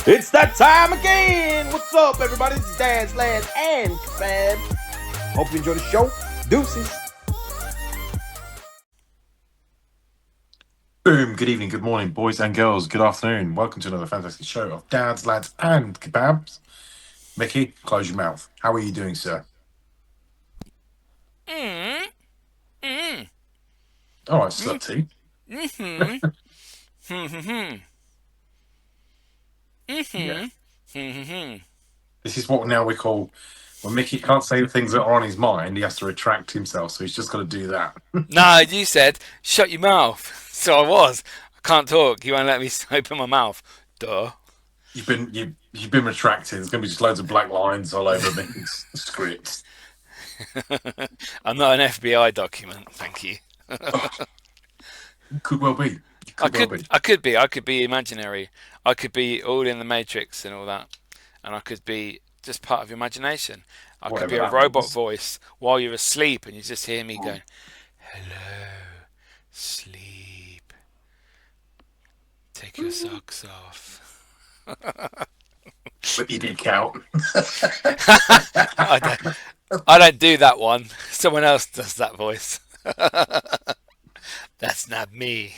It's that time again. What's up, everybody? This is Dads Lads Kebabs. Hope you enjoy the show. Deuces. Boom, good evening, good morning, boys and girls, good afternoon. Welcome to another fantastic show of Dads, Lads, and Kebabs. Mickey, close your mouth. How are you doing, sir? All right, slutty. Yeah. This is what now we call when Mickey can't say the things that are on his mind, he has to retract himself, so he's just got to do that. No, you said shut your mouth. So I was. I can't talk. You won't let me open my mouth. Duh. You've been retracted. There's going to be just loads of black lines all over Mickey's script. I'm not an FBI document, thank you. Could well be. I could be imaginary. I could be all in the Matrix and all that, and I could be just part of your imagination. I could be a robot voice while you're asleep, and you just hear me going, "Hello, sleep. Take your socks off." But you did count. I don't do that one. Someone else does that voice. That's not me.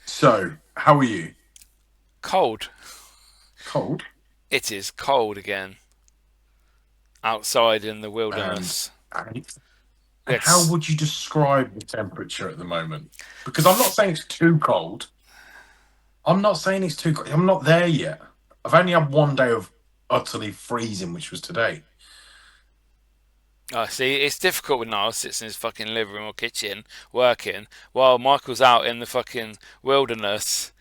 So, how are you? Cold. Cold? It is cold again. Outside in the wilderness. And how would you describe the temperature at the moment? Because I'm not saying it's too cold. I'm not saying it's too cold. I'm not there yet. I've only had one day of utterly freezing, which was today. Oh, see, it's difficult when Niall sits in his fucking living room or kitchen working while Michael's out in the fucking wilderness,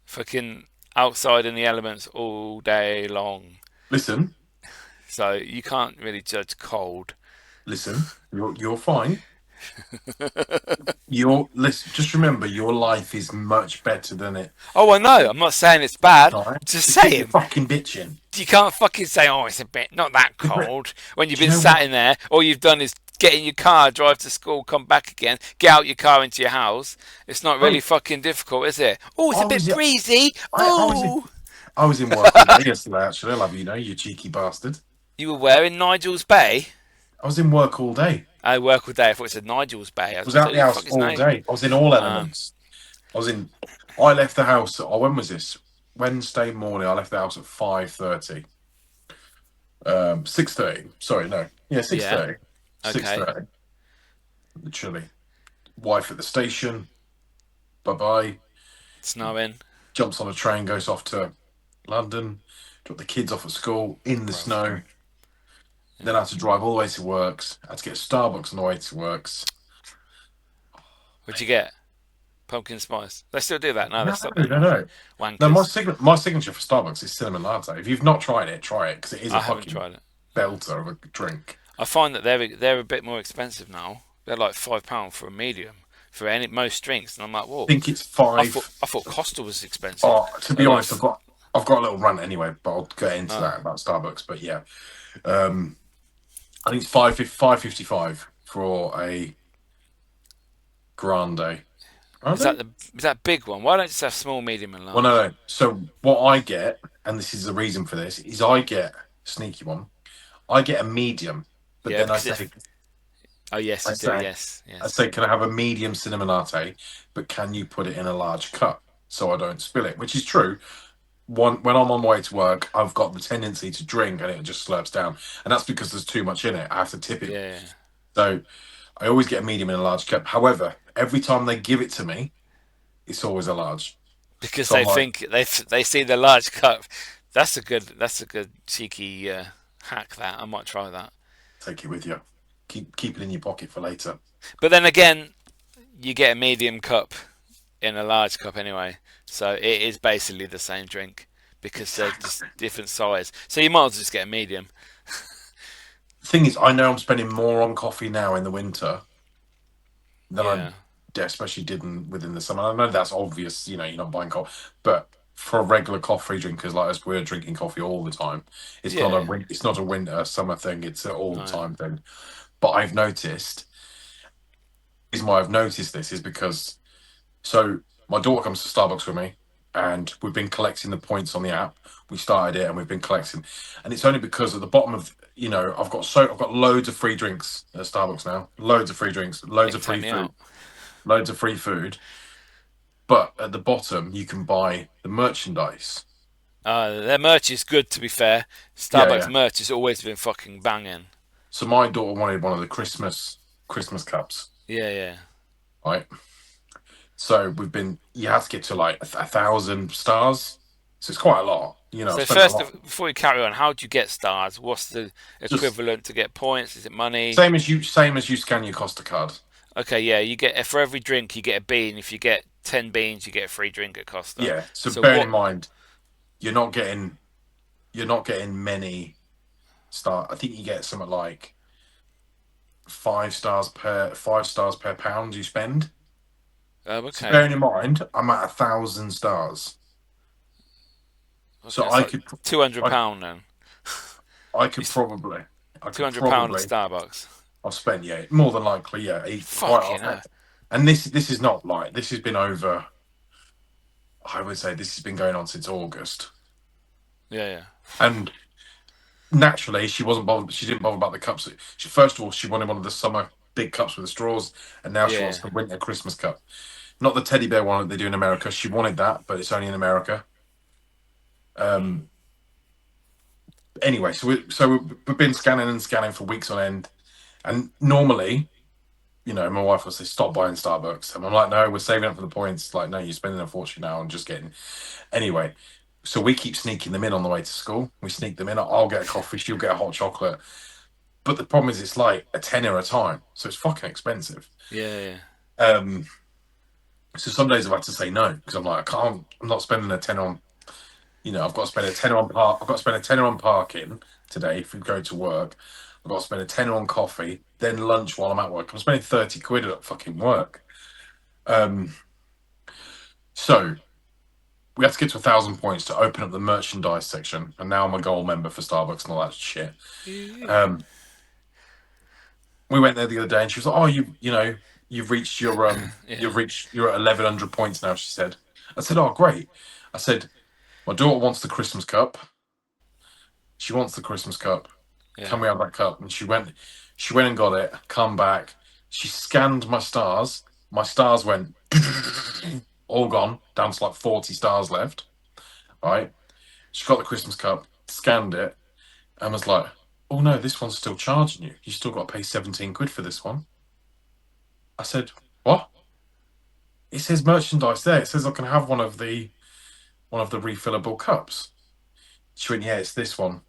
fucking outside in the elements all day long. Listen. So you can't really judge cold. Listen, you're fine. Listen. Just remember, your life is much better than it. Oh, I know. I'm not saying it's bad. Just saying. Fucking bitching. You can't fucking say, "Oh, it's a bit not that cold" when you've been sat in there. All you've done is get in your car, drive to school, come back again, get out your car into your house. It's not really fucking difficult, is it? Oh, it's a bit breezy. I was in work all day yesterday. Actually, I love you, you cheeky bastard. You were where in Nigel's Bay? I was in work all day. I work all day. I thought it said Nigel's Bay. I was out the house all day. I was in all elements. I left the house. When was this? Wednesday morning. I left the house at 5:30. 6:30. Sorry, no. Yeah, 6:30. Yeah. 6:30. Literally. Wife at the station. Bye-bye. Snowing. Jumps on a train, goes off to London. Drop the kids off at school in the snow. Then I had to drive all the way to works. I had to get Starbucks on the way to works. What'd you get? Pumpkin spice. They still do that? No, they stopped. No. My signature for Starbucks is cinnamon latte. If you've not tried it, try it because it is a fucking belter of a drink. I find that they're a bit more expensive now. They're like £5 for a medium for most drinks, and I'm like, whoa. I think it's $5. I thought Costa was expensive. Oh, to be honest, I've got a little rant anyway, but I'll get into that about Starbucks. But yeah, I think it's $5.55 for a grande. Is that big one? Why don't you just have small, medium, and large? Well, no. So what I get, and this is the reason for this, is I get sneaky one. I get a medium, but then I say, "Oh yes, yes." I say, "Can I have a medium cinnamon latte? But can you put it in a large cup so I don't spill it?" Which is true. When I'm on my way to work, I've got the tendency to drink and it just slurps down, and that's because there's too much in it. I have to tip it. Yeah. So I always get a medium in a large cup. However, every time they give it to me, it's always a large. Because they think they see the large cup. That's a good cheeky hack. That I might try that. Take it with you. Keep it in your pocket for later. But then again, you get a medium cup in a large cup anyway, so it is basically the same drink because they're just different size. So you might as well just get a medium. The thing is, I know I'm spending more on coffee now in the winter than I especially did within the summer. I know that's obvious, you're not buying coffee, but for regular coffee drinkers like us, we're drinking coffee all the time. It's not a winter summer thing. It's an all the time thing. But I've noticed. The reason why I've noticed this is because my daughter comes to Starbucks with me. and we've been collecting the points on the app. We started it, and we've been collecting, and it's only because at the bottom of I've got loads of free drinks at Starbucks now, loads of free drinks, loads of free food, loads of free food. But at the bottom, you can buy the merchandise. Their merch is good, to be fair. Starbucks merch has always been fucking banging. So my daughter wanted one of the Christmas cups. Yeah. Right. So you have to get to like 1,000 stars. So it's quite a lot. So first, before we carry on, how do you get stars? What's the equivalent to get points? Is it money? Same as you scan your Costa card. Okay, yeah. You get for every drink you get a bean. If you get 10 beans, you get a free drink at Costa. Yeah. So bear in mind, you're not getting many stars. I think you get something like 5 stars per pound you spend. Okay. So bearing in mind, I'm at 1,000 stars. Okay, so I could £200 then. I could probably £200 at Starbucks. I've spent more than likely quite often. And this is not like this has been over. I would say this has been going on since August. Yeah. And naturally, she wasn't bothered. She didn't bother about the cups. First of all, she wanted one of the summer big cups with the straws, and now she wants the winter Christmas cup. Not the teddy bear one that they do in America. She wanted that, but it's only in America. Anyway, so we've been scanning for weeks on end, and normally, my wife will say, "Stop buying Starbucks," and I'm like, "No, we're saving up for the points." Like, no, you're spending a fortune now on just getting. Anyway, so we keep sneaking them in on the way to school. We sneak them in. I'll get a coffee. She'll get a hot chocolate. But the problem is, it's like a tenner a time, so it's fucking expensive. Yeah. So some days I've had to say no because I'm like, I'm not spending a tenner on. I've got to spend a tenner on I've got to spend a tenner on parking today if we go to work. I've got to spend a tenner on coffee, then lunch while I'm at work. I'm spending 30 quid at fucking work. So we have to get to 1,000 points to open up the merchandise section, and now I'm a gold member for Starbucks and all that shit. We went there the other day, and she was like, "Oh, you've reached your you're at 1,100 points now." She said. I said, "Oh, great." I said, "My daughter wants the Christmas cup. She wants the Christmas cup. Yeah. Can we have that cup?" And she went and got it. Come back. She scanned my stars. My stars went all gone, down to like 40 stars left. Right. She got the Christmas cup, scanned it, and was like, "Oh no, this one's still charging you. You still got to pay 17 quid for this one." I said, "What?" It says merchandise there. It says I can have one of the refillable cups. She went, "Yeah, it's this one."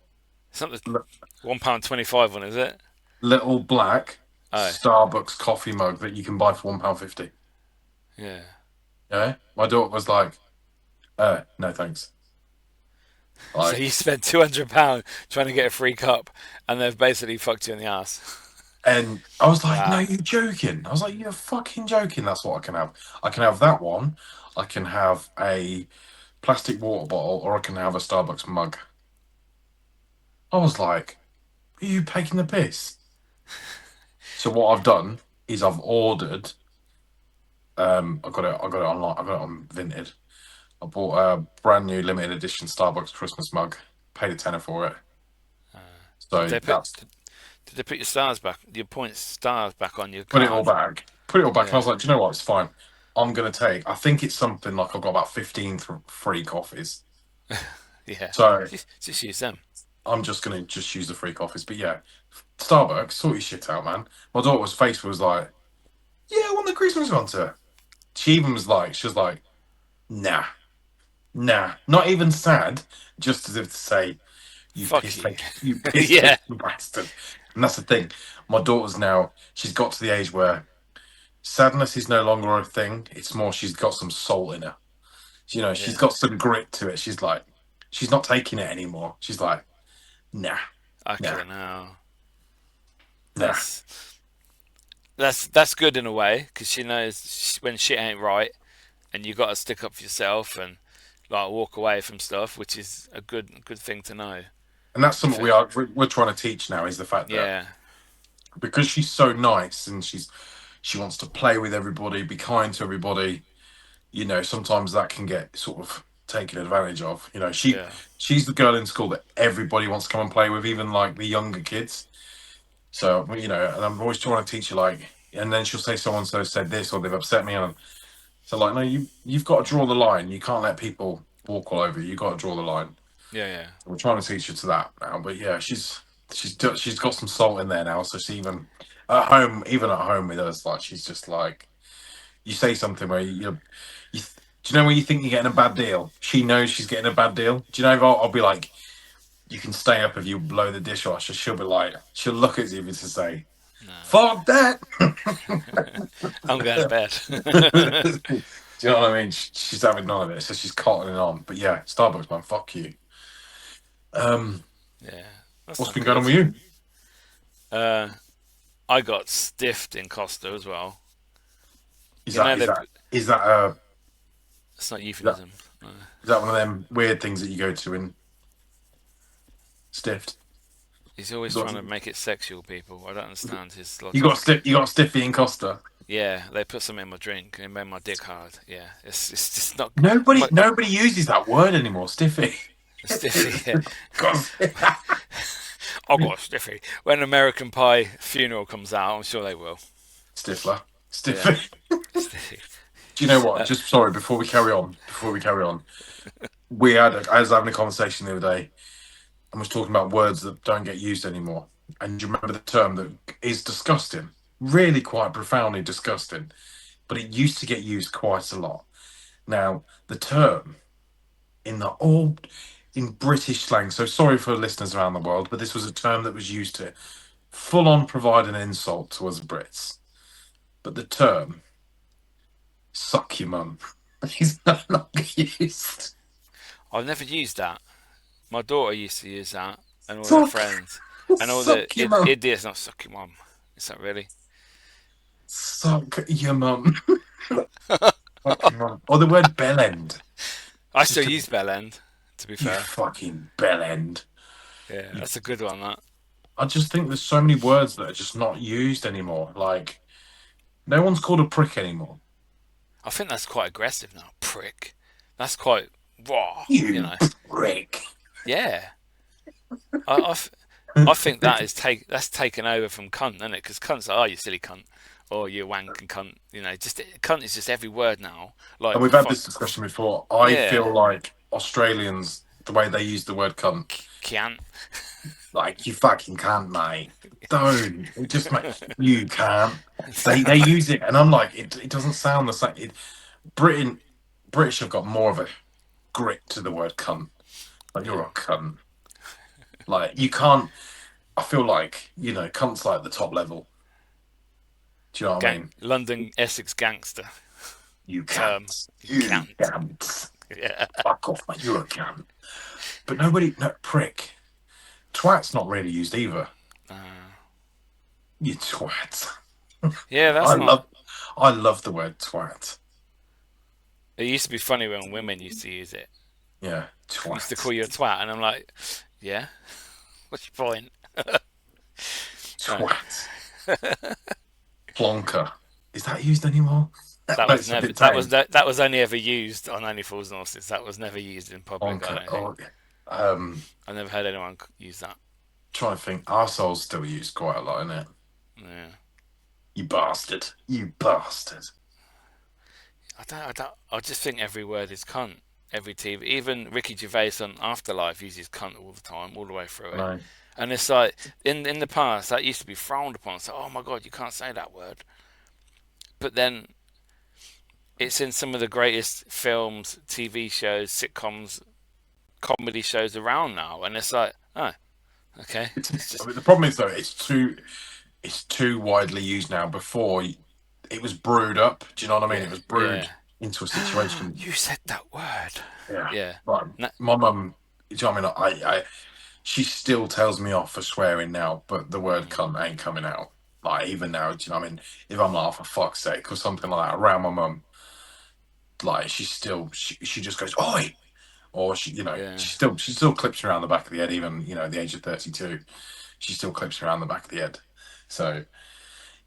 It's not the £1.25 one, is it? Little black Starbucks coffee mug that you can buy for £1.50. Yeah. Yeah. My daughter was like, "No, thanks." So you spent £200 trying to get a free cup, and they've basically fucked you in the ass. And I was like, "No, you're joking." I was like, "You're fucking joking." That's what I can have. I can have that one. I can have a plastic water bottle, or I can have a Starbucks mug. I was like, "Are you taking the piss?" So what I've done is I've ordered. I got it online. I got it on Vinted. I bought a brand new limited edition Starbucks Christmas mug. Paid a tenner for it. Did they put your stars back? Your points stars back on your card? Put it all back. Yeah. And I was like, "Do you know what? It's fine. I'm gonna take." I think it's something like I've got about 15 free coffees. Yeah. So just use them. I'm just gonna use the free coffees. But yeah, Starbucks, sort your shit out, man. My daughter's face was like, "Yeah, I want the Christmas one too." She even was like, "Nah, not even sad, just as if to say, you piss bastard." And that's the thing. My daughter's now, she's got to the age where sadness is no longer a thing. It's more she's got some soul in her. She's got some grit to it. She's like, she's not taking it anymore. She's like, "Nah." Okay, now. That's good in a way, because she knows when shit ain't right, and you got to stick up for yourself and like walk away from stuff, which is a good thing to know. And that's something we're trying to teach now, is the fact that because she's so nice and she wants to play with everybody, be kind to everybody. Sometimes that can get sort of taken advantage of. You know, Yeah. she's the girl in school that everybody wants to come and play with, even like the younger kids. So, you know, and I'm always trying to teach her, like, and then she'll say someone so said this or they've upset me, and so like, no, you've got to draw the line. You can't let people walk all over you. You've got to draw the line. Yeah, yeah. We're trying to teach her to that now, but yeah, she's got some salt in there now. So she even at home with us, like, she's just like, you say something where do you know when you think you're getting a bad deal? She knows she's getting a bad deal. Do you know if I'll be like, you can stay up if you blow the dishwasher? She'll be like, she'll look at you to say, No. fuck that. I'm going to bed. Do you know what I mean? She's having none of it, so she's cottoning on. But yeah, Starbucks, man, fuck you. Yeah. What's been going on with you? I got stiffed in Costa as well. Is that It's not euphemism. Is that one of them weird things that you go to in stiffed? He's always trying to make it sexual, people. I don't understand his logic. You got stiffy in Costa. Yeah, they put something in my drink and it made my dick hard. Yeah, it's just not. Nobody uses that word anymore. Stiffy. Stiffy. Yeah. I got stiffy. When American Pie funeral comes out, I'm sure they will. Stifler. Stiffy. Yeah. Stiffy. Do you know what? Just sorry. Before we carry on, I was having a conversation the other day, and was talking about words that don't get used anymore. And do you remember the term that is disgusting? Really, quite profoundly disgusting. But it used to get used quite a lot. Now, the term in British slang. So sorry for listeners around the world, but this was a term that was used to full on provide an insult to us Brits. But the term "suck your mum" is not used. I've never used that. My daughter used to use that, and all her friends, and all the idiots. Not suck your mum. Is that really? Suck your mum. Fuck your mum. Or the word bellend. I still use bellend, to be fair. You fucking bellend. Yeah, that's a good one, that. I just think there's so many words that are just not used anymore. Like, no one's called a prick anymore. I think that's quite aggressive now. Prick. That's quite raw. You know. Prick. Yeah. I think that's taken over from cunt, isn't it? Because cunt's like, oh, you silly cunt, or you wank and cunt. You know, just cunt is just every word now. Like, and we've had this discussion before. I feel like Australians, the way they use the word cunt, can't. Like, you fucking can't, mate. Don't. It just makes you can't. They use it, and I'm like, it doesn't sound the same. British have got more of a grit to the word cunt. Like, you're a cunt. Like, you can't. I feel like, you know, cunt's like the top level. Do you know what I mean? London Essex gangster. You can't. You can't. Yeah. Fuck off, mate. You're a cunt. But prick. Twat's not really used either. You twat. Yeah, that's I love the word twat. It used to be funny when women used to use it. Yeah, twat. I used to call you a twat, and I'm like, yeah. What's your point? Twat. Plonker. Is that used anymore? That was only ever used on Only Fools and Horses. That was never used in public. I've never heard anyone use that. Trying to think, arsehole's still used quite a lot, isn't it? Yeah. You bastard. You bastard. I just think every word is cunt. Every TV, even Ricky Gervais on Afterlife uses cunt all the time, all the way through it. Right. And it's like, in the past, that used to be frowned upon. So, oh my God, you can't say that word. But then, it's in some of the greatest films, TV shows, sitcoms, comedy shows around now. And it's like, oh, okay. I mean, the problem is, though, it's too widely used now. Before, it was brewed up. Do you know what I mean? It was brewed into a situation. You said that word. Yeah. But my mum, do you know what I mean? She still tells me off for swearing now, but the word cunt ain't coming out. Like, even now, do you know what I mean? If I'm like, oh, for fuck's sake, or something like that around my mum, like, she just goes, oi! Or she still clips me around the back of the head, even, you know, at the age of 32. She still clips me around the back of the head. So,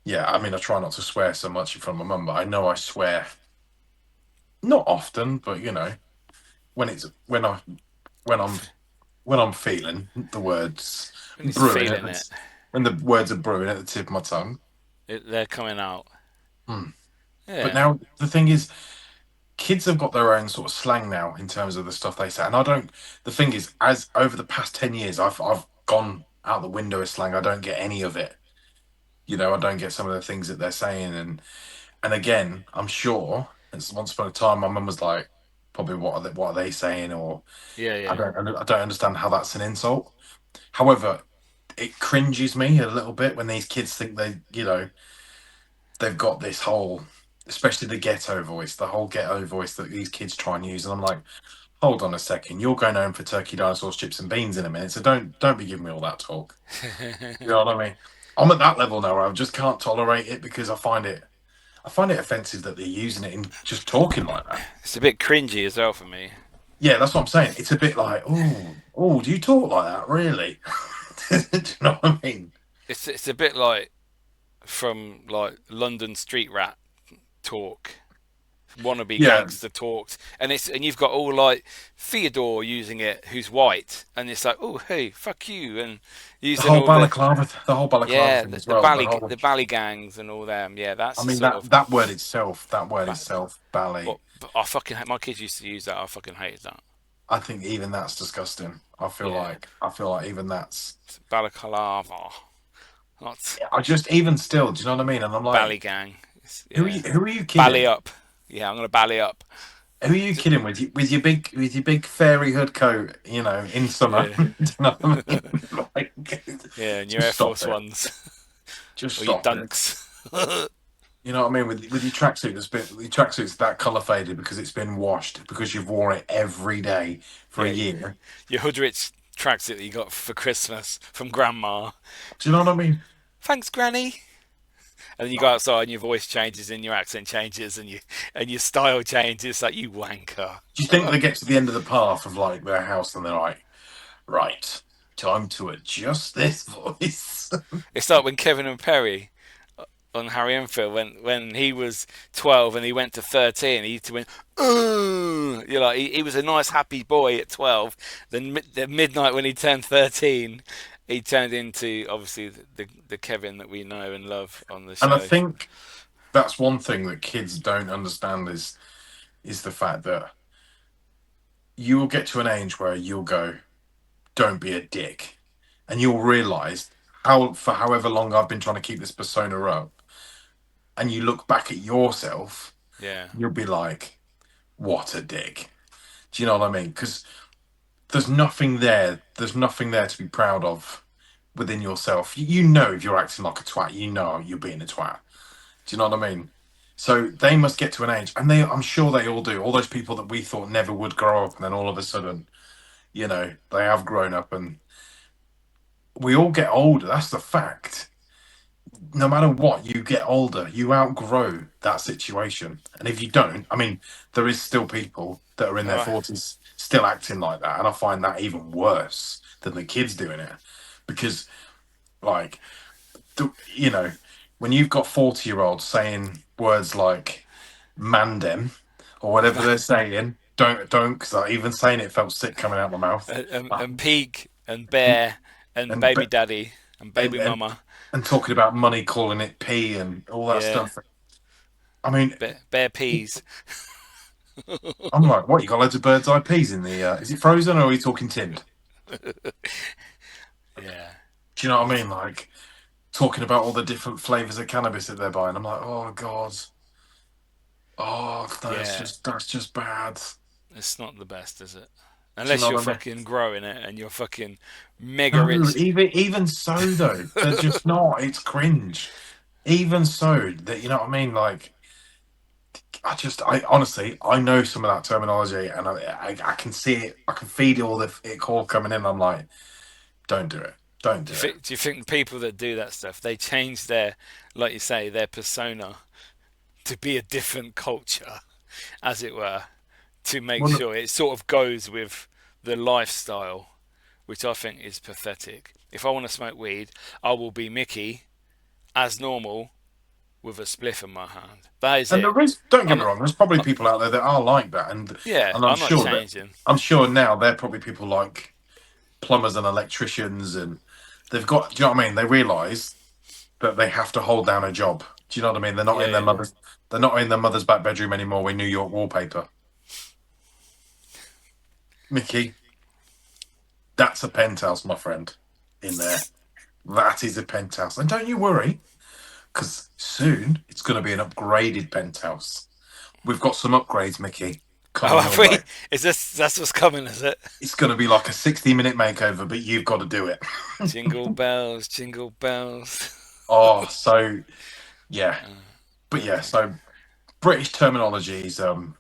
yeah, I mean, I try not to swear so much in front of my mum, but I know I swear not often, but, you know, when it's when I'm when I'm feeling the words When he's brewing feeling it, when the words are brewing at the tip of my tongue. they're coming out. Hmm. But Yeah, now the thing is, kids have got their own sort of slang now in terms of the stuff they say, and I don't. The thing is, as over the past 10 years, I've gone out the window of slang. I don't get any of it. I don't get some of the things that they're saying, and again, I'm sure. It's once upon a time, my mum was like, probably what are they saying, or yeah, I yeah, don't understand how that's an insult. However, it cringes me a little bit when these kids think they've got this whole, especially the ghetto voice, the whole ghetto voice that these kids try and use, and I'm like, hold on a second, you're going home for turkey, dinosaurs, chips, and beans in a minute, so don't be giving me all that talk. You know what I mean? I'm at that level now where I just can't tolerate it because I find it offensive that they're using it in just talking like that. It's a bit cringy as well for me. Yeah, that's what I'm saying. It's a bit like, do you talk like that, really? Do you know what I mean? It's a bit like from like London street rat talk, wannabe Yeah, gangster talks, and you've got all like Theodore using it, who's white, and it's like, oh hey, fuck you, and using all the whole balaclava yeah thing as the well. the bally gangs and all them. Yeah, that's I the mean sort of. that word Ba- itself, ballet. but I fucking hate, my kids used to use that. I fucking hated that. I think even that's disgusting. Yeah, I feel like even that's. balaclava, not I just even still, do you know what I mean? And I'm like, bally gang. who are Yeah, you? Who are you bally kidding? up. Yeah, I'm gonna bally up. Who are you kidding with your big fairy hood coat? In summer. Yeah, Do you know what I mean? Like, yeah, and your just Air stop Force it. Ones Just or your stop it. Dunks. You know what I mean? With your tracksuit, your tracksuit's that colour faded because it's been washed because you've worn it every day for a Yeah, year. your Hoodrich tracksuit that you got for Christmas from Grandma. Do you know what I mean? Thanks, Granny. And then you go outside and your voice changes and your accent changes and your style changes. Like, you wanker. Do you think they get to the end of the path of like their house and they're like, right, time to adjust this voice? It's like when Kevin and Perry on Harry Enfield when he was 12 and he went to 13, he used to went, you're like, he was a nice happy boy at 12. Then the midnight when he turned 13, he turned into obviously the Kevin that we know and love on the And I show. think that's one thing that kids don't understand is the fact that you will get to an age where you'll go, don't be a dick. And you'll realise for however long I've been trying to keep this persona up, and you look back at yourself, Yeah, you'll be like, what a dick. Do you know what I mean? Because there's nothing there. There's nothing there to be proud of within yourself. You know if you're acting like a twat, you know you're being a twat. Do you know what I mean? So they must get to an age, and I'm sure they all do. All those people that we thought never would grow up, and then all of a sudden, they have grown up, and we all get older. That's the fact. No matter what, you get older, you outgrow that situation. And if you don't, I mean, there is still people that are in their oh, 40s still acting like that. And I find that even worse than the kids doing it. Because, like, you know, when you've got 40-year-olds saying words like mandem or whatever they're saying, don't, because even saying it felt sick coming out my mouth. and Peak and Bear and And, Baby Daddy and and, Baby and, Mama. and talking about money, calling it P and all that Yeah, stuff. I mean, Bear Peas. I'm like, what? You got loads of bird's eye peas in the? Is it frozen or are you talking tinned? Yeah, Do you know what I mean? Like talking about all the different flavors of cannabis that they're buying. I'm like, oh god, yeah. that's just bad. It's not the best, is it? Do you Unless know you're what I mean? fucking growing it and you're fucking mega No, rich. even so though, they're just not. It's cringe. Even so, that what I mean. Like, I honestly, I know some of that terminology, and I can see it. I can feed all it call coming in. I'm like, don't do it. Don't do it. Do you think the people that do that stuff, they change their, like you say, their persona to be a different culture, as it were, to make Well, sure it sort of goes with the lifestyle, which I think is pathetic. If I want to smoke weed, I will be Mickey as normal with a spliff in my hand. That is And it. there is, don't get I'm me not, wrong, there's probably people out there that are like that, and yeah, and I'm not changing. I'm sure now they're probably people like plumbers and electricians, and they've got. Do you know what I mean? They realise that they have to hold down a job. Do you know what I mean? They're not in their Yeah. mother's. They're not in their mother's back bedroom anymore with New York wallpaper. Mickey, that's a penthouse, my friend. In there, that is a penthouse, and don't you worry, because soon it's going to be an upgraded penthouse. We've got some upgrades, Mickey, Oh, coming have your we? way. That's what's coming, is it? It's going to be like a 60-minute makeover, but you've got to do it. Jingle bells, jingle bells. Oh, so yeah, but yeah, Okay. so British terminology is a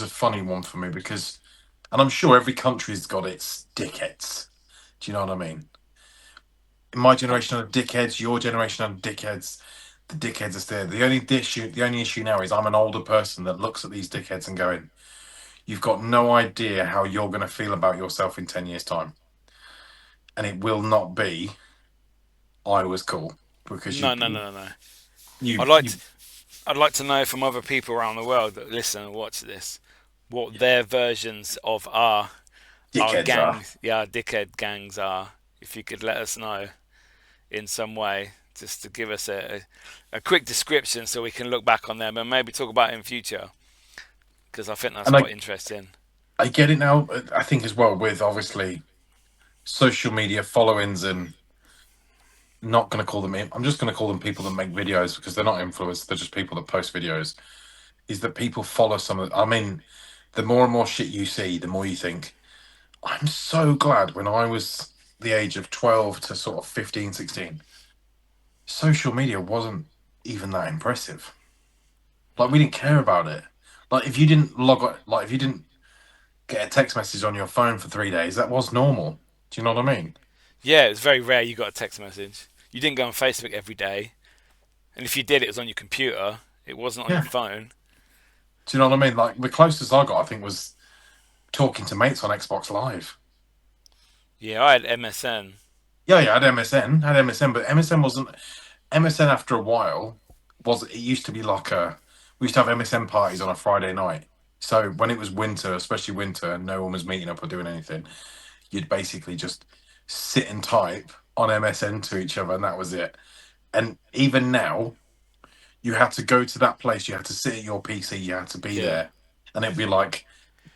funny one for me because, and I'm sure every country's got its dickheads. Do you know what I mean? In my generation of dickheads, your generation of dickheads, the dickheads are still the only issue now is I'm an older person that looks at these dickheads and going, "You've got no idea how you're going to feel about yourself in 10 years' time, and it will not be I was cool because No, no, no, no, no. you I'd like to, you I'd like to know from other people around the world that listen and watch this, what their versions of our dickheads are." gangs, our dickhead gangs are. If you could let us know in some way, just to give us a quick description so we can look back on them and maybe talk about it in future, because I think that's And quite interesting. I get it now. I think as well with obviously social media followings and not going to call them. I'm just going to call them people that make videos because they're not influencers. They're just people that post videos. Is that people follow some of? I mean, the more and more shit you see, the more you think. I'm so glad when I was the age of 12 to sort of 15, 16, social media wasn't even that impressive. Like we didn't care about it. Like if you didn't log on, like if you didn't get a text message on your phone for 3 days, that was normal. Do you know what I mean? Yeah, it's very rare you got a text message. You didn't go on Facebook every day, and if you did, it was on your computer. It wasn't on your Yeah. phone. Do you know what I mean? Like the closest I got, I think, was talking to mates on Xbox Live. Yeah, I had MSN. Yeah, yeah, I had MSN, but MSN wasn't MSN after a while was it used to be like a we used to have MSN parties on a Friday night. So when it was winter, especially winter, and no one was meeting up or doing anything, you'd basically just sit and type on MSN to each other, and that was it. And even now, you had to go to that place, you had to sit at your PC, you had to be Yeah, there, and it'd be like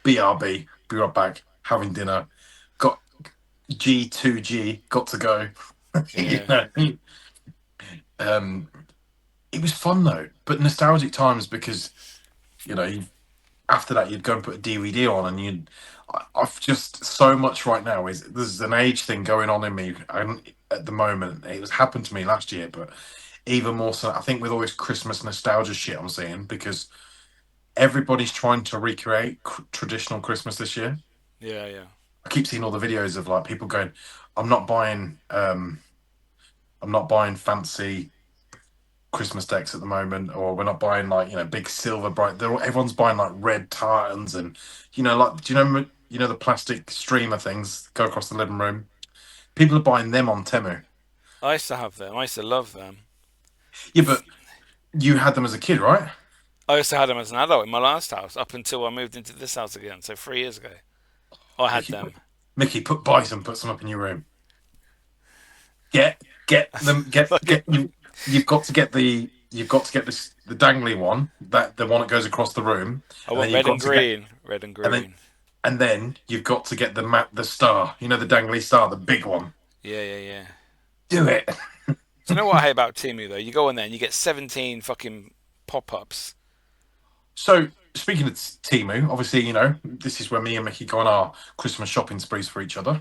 BRB, be right back, having dinner, got G2G, got to go. you yeah, know, um, it was fun though, but nostalgic times because you know after that you'd go and put a DVD on, and I've just so much right now is there's an age thing going on in me, and at the moment it was happened to me last year, but even more so I think with all this Christmas nostalgia shit I'm seeing because everybody's trying to recreate traditional Christmas this year. yeah, yeah. I keep seeing all the videos of like people going, I'm not buying I'm not buying fancy Christmas decks at the moment, or we're not buying like big silver bright. Everyone's buying like red tartans, and like do you know the plastic streamer things go across the living room. People are buying them on Temu. I used to have them. I used to love them. Yeah, but you had them as a kid, right? I used to have them as an adult in my last house up until I moved into this house again. So 3 years ago, I had Mickey, them. Mickey, buy some, put some up in your room. Get them. Get you. You've got to get this the dangly one, that the one that goes across the room, I and then want you've red got and to get green. Red and and then green. and then you've got to get the star. You know the dangly star, the big one. Yeah, yeah, yeah. Do it. Do you know what I hate about Timu though? You go on there and you get 17 fucking pop-ups. So speaking of Timu, obviously this is where me and Mickey go on our Christmas shopping sprees for each other.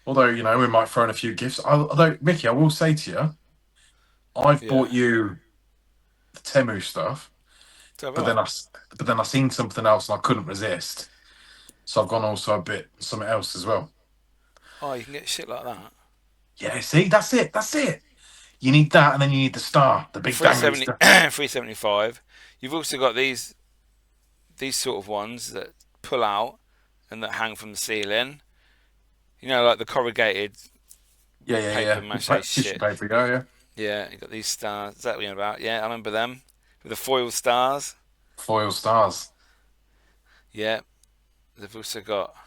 Although we might throw in a few gifts. Although Mickey, I will say to you, I've Yeah. bought you the Temu stuff, So but what? then I seen something else and I couldn't resist. So I've gone also a bit something else as well. Oh, you can get shit like that. Yeah, see, that's it. That's it. You need that, and then you need the star, the big dangly 370, star. 375. You've also got these sort of ones that pull out and that hang from the ceiling. You know, like the corrugated Yeah, yeah, paper yeah. mache Tissue shit. paper, yeah, yeah. Yeah, you got these stars. Is that what you're about? Yeah, I remember them with the foil stars. Foil stars. Yeah, they've also got the.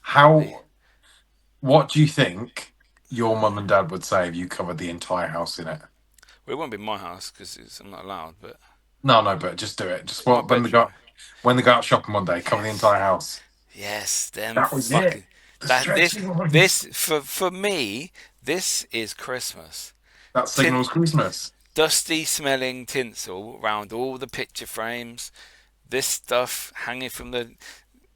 How? What do you think your mum and dad would say if you covered the entire house in it? Well, it won't be my house because I'm not allowed, but No, but just do it. Just my what bedroom. when they go out shopping one day, cover the Yes, entire house. yes, them That was it. fucking The that stretchy this ones. for me. This is Christmas. That Tint signals Christmas. dusty smelling tinsel around all the picture frames. This stuff hanging from the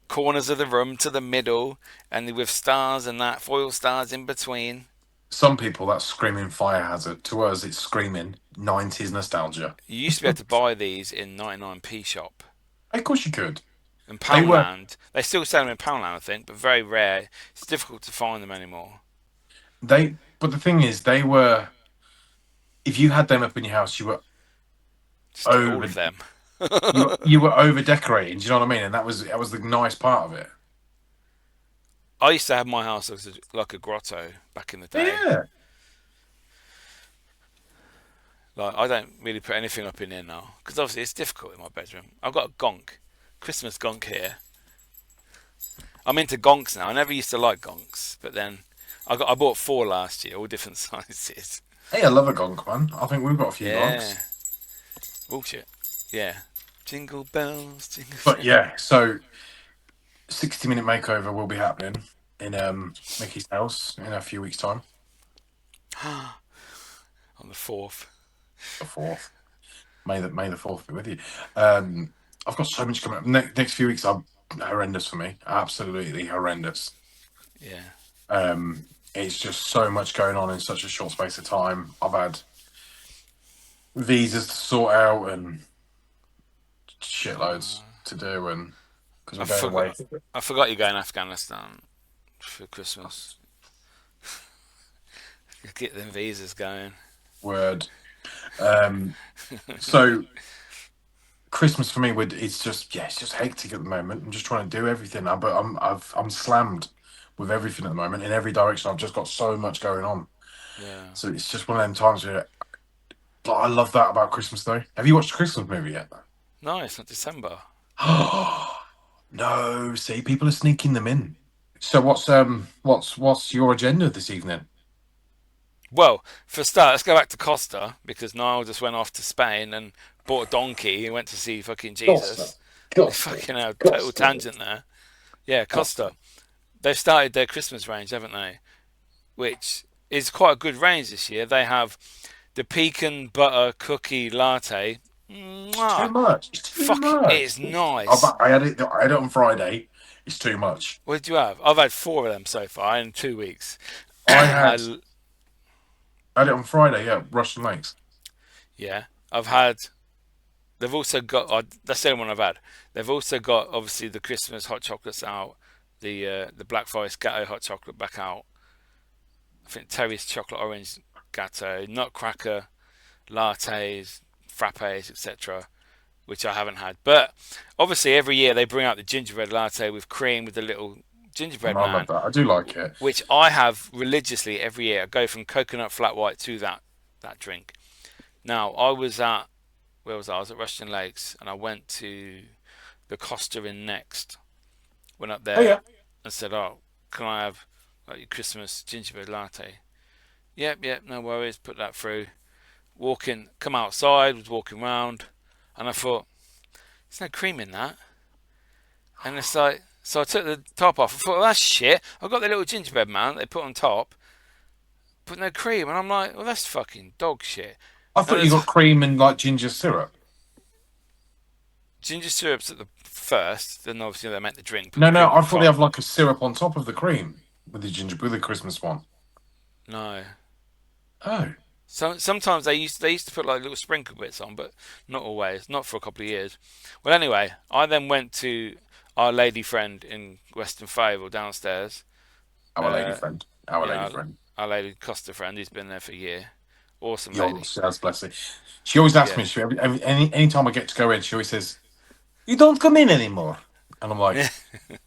corners of the room to the middle, and with stars and that foil stars in between. Some people that's screaming fire hazard. To us, it's screaming 90s nostalgia. You used to be able to buy these in 99p shop. Of course you could. In They were Poundland, they still sell them in Poundland, I think, but very rare. It's difficult to find them anymore. but the thing is, they were. If you had them up in your house, Just get all over of them. you were over decorating. Do you know what I mean? And that was the nice part of it. I used to have my house as like a grotto back in the day. Yeah. Like I don't really put anything up in here now because obviously it's difficult in my bedroom. I've got a gonk, Christmas gonk here. I'm into gonks now. I never used to like gonks, but then I bought 4 last year, all different sizes. Hey, I love a gonk, man. I think we've got a few Yeah, gonks. bullshit. Yeah, jingle bells, jingle. But yeah, so 60-minute makeover will be happening in Mickey's house in a few weeks' time. On the 4th. The 4th. May the 4th be with you. I've got so much coming up. Next few weeks are horrendous for me. Absolutely horrendous. Yeah. It's just so much going on in such a short space of time. I've had visas to sort out and shitloads to do, and because we're going away. I forgot you're going to Afghanistan for Christmas. Get them visas going. Word. So Christmas for me it's just hectic at the moment. I'm just trying to do everything, but I'm slammed with everything at the moment in every direction. I've just got so much going on. Yeah. So it's just one of them times where I love that about Christmas though. Have you watched a Christmas movie yet? No, it's not December. No, see, people are sneaking them in. So what's your agenda this evening? Well, for a start, let's go back to Costa because Niall just went off to Spain and bought a donkey and went to see fucking Jesus. Fucking hell, total tangent there. Yeah, Costa. They've started their Christmas range, haven't they? Which is quite a good range this year. They have the pecan butter cookie latte. It's too much. It's too much. It's nice. I had it on Friday. It's too much. What did you have? I've had 4 of them so far in 2 weeks. I had it on Friday. Yeah, Russian Lakes. Yeah, I've had. They've also got. That's the only one I've had. They've also got obviously the Christmas hot chocolates out. The Black Forest Gatto hot chocolate back out. I think Terry's chocolate orange gatto, nutcracker, lattes, frappes, etc., which I haven't had. But obviously, every year they bring out the gingerbread latte with cream with the little gingerbread man. I love that. I do like it. Which I have religiously every year. I go from coconut flat white to that drink. Now, I was at where was I? I was at Rushden Lakes, and I went to the Costa in Next. Went up there and said, "Oh, can I have like your Christmas gingerbread latte?" Yep, no worries. Put that through. Come outside. Was walking round, and I thought, "There's no cream in that." And it's like, so I took the top off. I thought, well, that's shit. I've got the little gingerbread man that they put on top, but no cream. And I'm like, well, that's fucking dog shit. I thought you got cream and like ginger syrup. Ginger syrup's at the first, then obviously they make the drink. No, I thought they have like a syrup on top of the cream with the Christmas one. No. Oh. So sometimes they used to put like little sprinkle bits on, but not always. Not for a couple of years. Well, anyway, I then went to our lady friend in Western Fable downstairs. Our lady friend. Our lady Costa friend, who's been there for a year. Awesome lady. God bless her. She always asks me, any time I get to go in, she always says, "You don't come in anymore." And I'm like,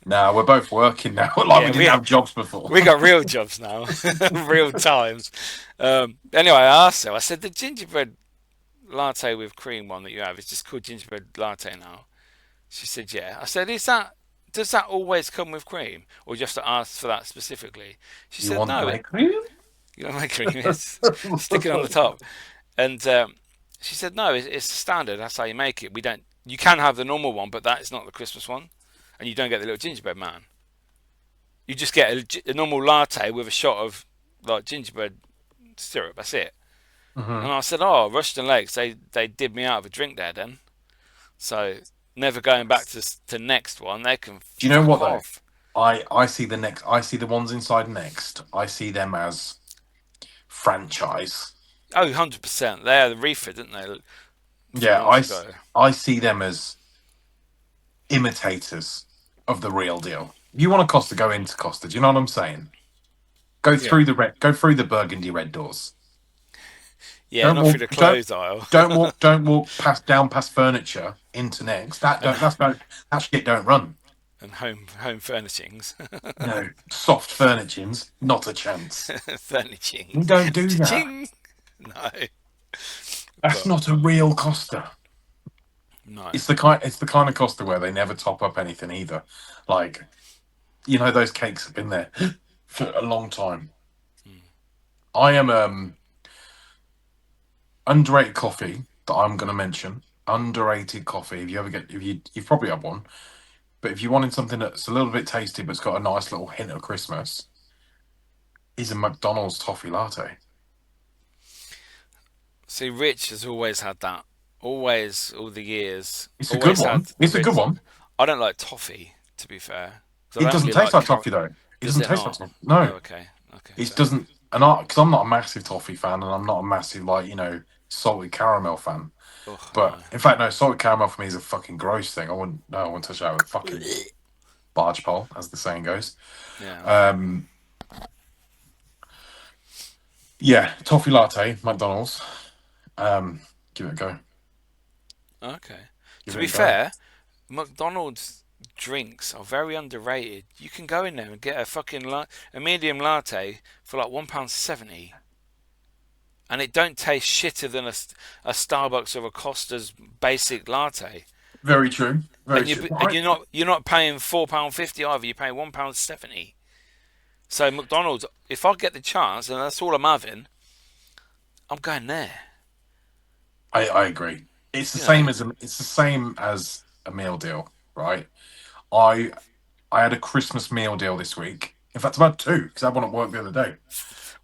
nah, we're both working now. Like we didn't have jobs before. We got real jobs now, real times. Anyway, I asked her. I said the gingerbread latte with cream one that you have is just called gingerbread latte now. She said, yeah. I said, does that always come with cream, or just to ask for that specifically? She said, no. My cream? You want my cream? Yes. Stick it on the top. And she said, no, it's standard. That's how you make it. You can have the normal one, but that is not the Christmas one, and you don't get the little gingerbread man. You just get a normal latte with a shot of like gingerbread syrup. That's it. Mm-hmm. And I said, oh, Rushton Lakes, they did me out of a drink there then. So never going back to next one. They can. Do you know what off. though? I see the ones inside Next. I see them as franchise. Oh, 100%. They are the reefer, didn't they? Yeah, I see them as imitators of the real deal. If you want a Costa, go into Costa. Do you know what I'm saying? Go through the burgundy red doors. Yeah, not through the clothes aisle. Don't walk past furniture into Next. That shit don't run. And home furnishings. No, soft furnishings, not a chance. Furnishings. You don't do that. No. That's not a real Costa. No. It's the kind of Costa where they never top up anything either. Like, you know, those cakes have been there for a long time. I am underrated coffee that I'm going to mention. Underrated coffee. You've probably had one, but if you wanted something that's a little bit tasty but's got a nice little hint of Christmas, is a McDonald's toffee latte. See, Rich has always had that. Always, all the years. It's a good one. It's a good one. I don't like toffee, to be fair. It doesn't taste like toffee though. It doesn't taste like toffee. No. Oh, okay. It doesn't. And because I'm not a massive toffee fan, and I'm not a massive salted caramel fan. But in fact, no, salted caramel for me is a fucking gross thing. I wouldn't touch that with a fucking barge pole, as the saying goes. Yeah. Yeah, toffee latte, McDonald's. Give it a go. Okay. To be fair, McDonald's drinks are very underrated. You can go in there and get a fucking a medium latte for like £1.70, and it don't taste shitter than a Starbucks or a Costa's basic latte. Very true. And you're not paying £4.50 either. You're paying £1.70. So McDonald's, if I get the chance and that's all I'm having, I'm going there. I agree. It's the same as a meal deal, right? I had a Christmas meal deal this week. In fact, I've had two because I had one at work the other day.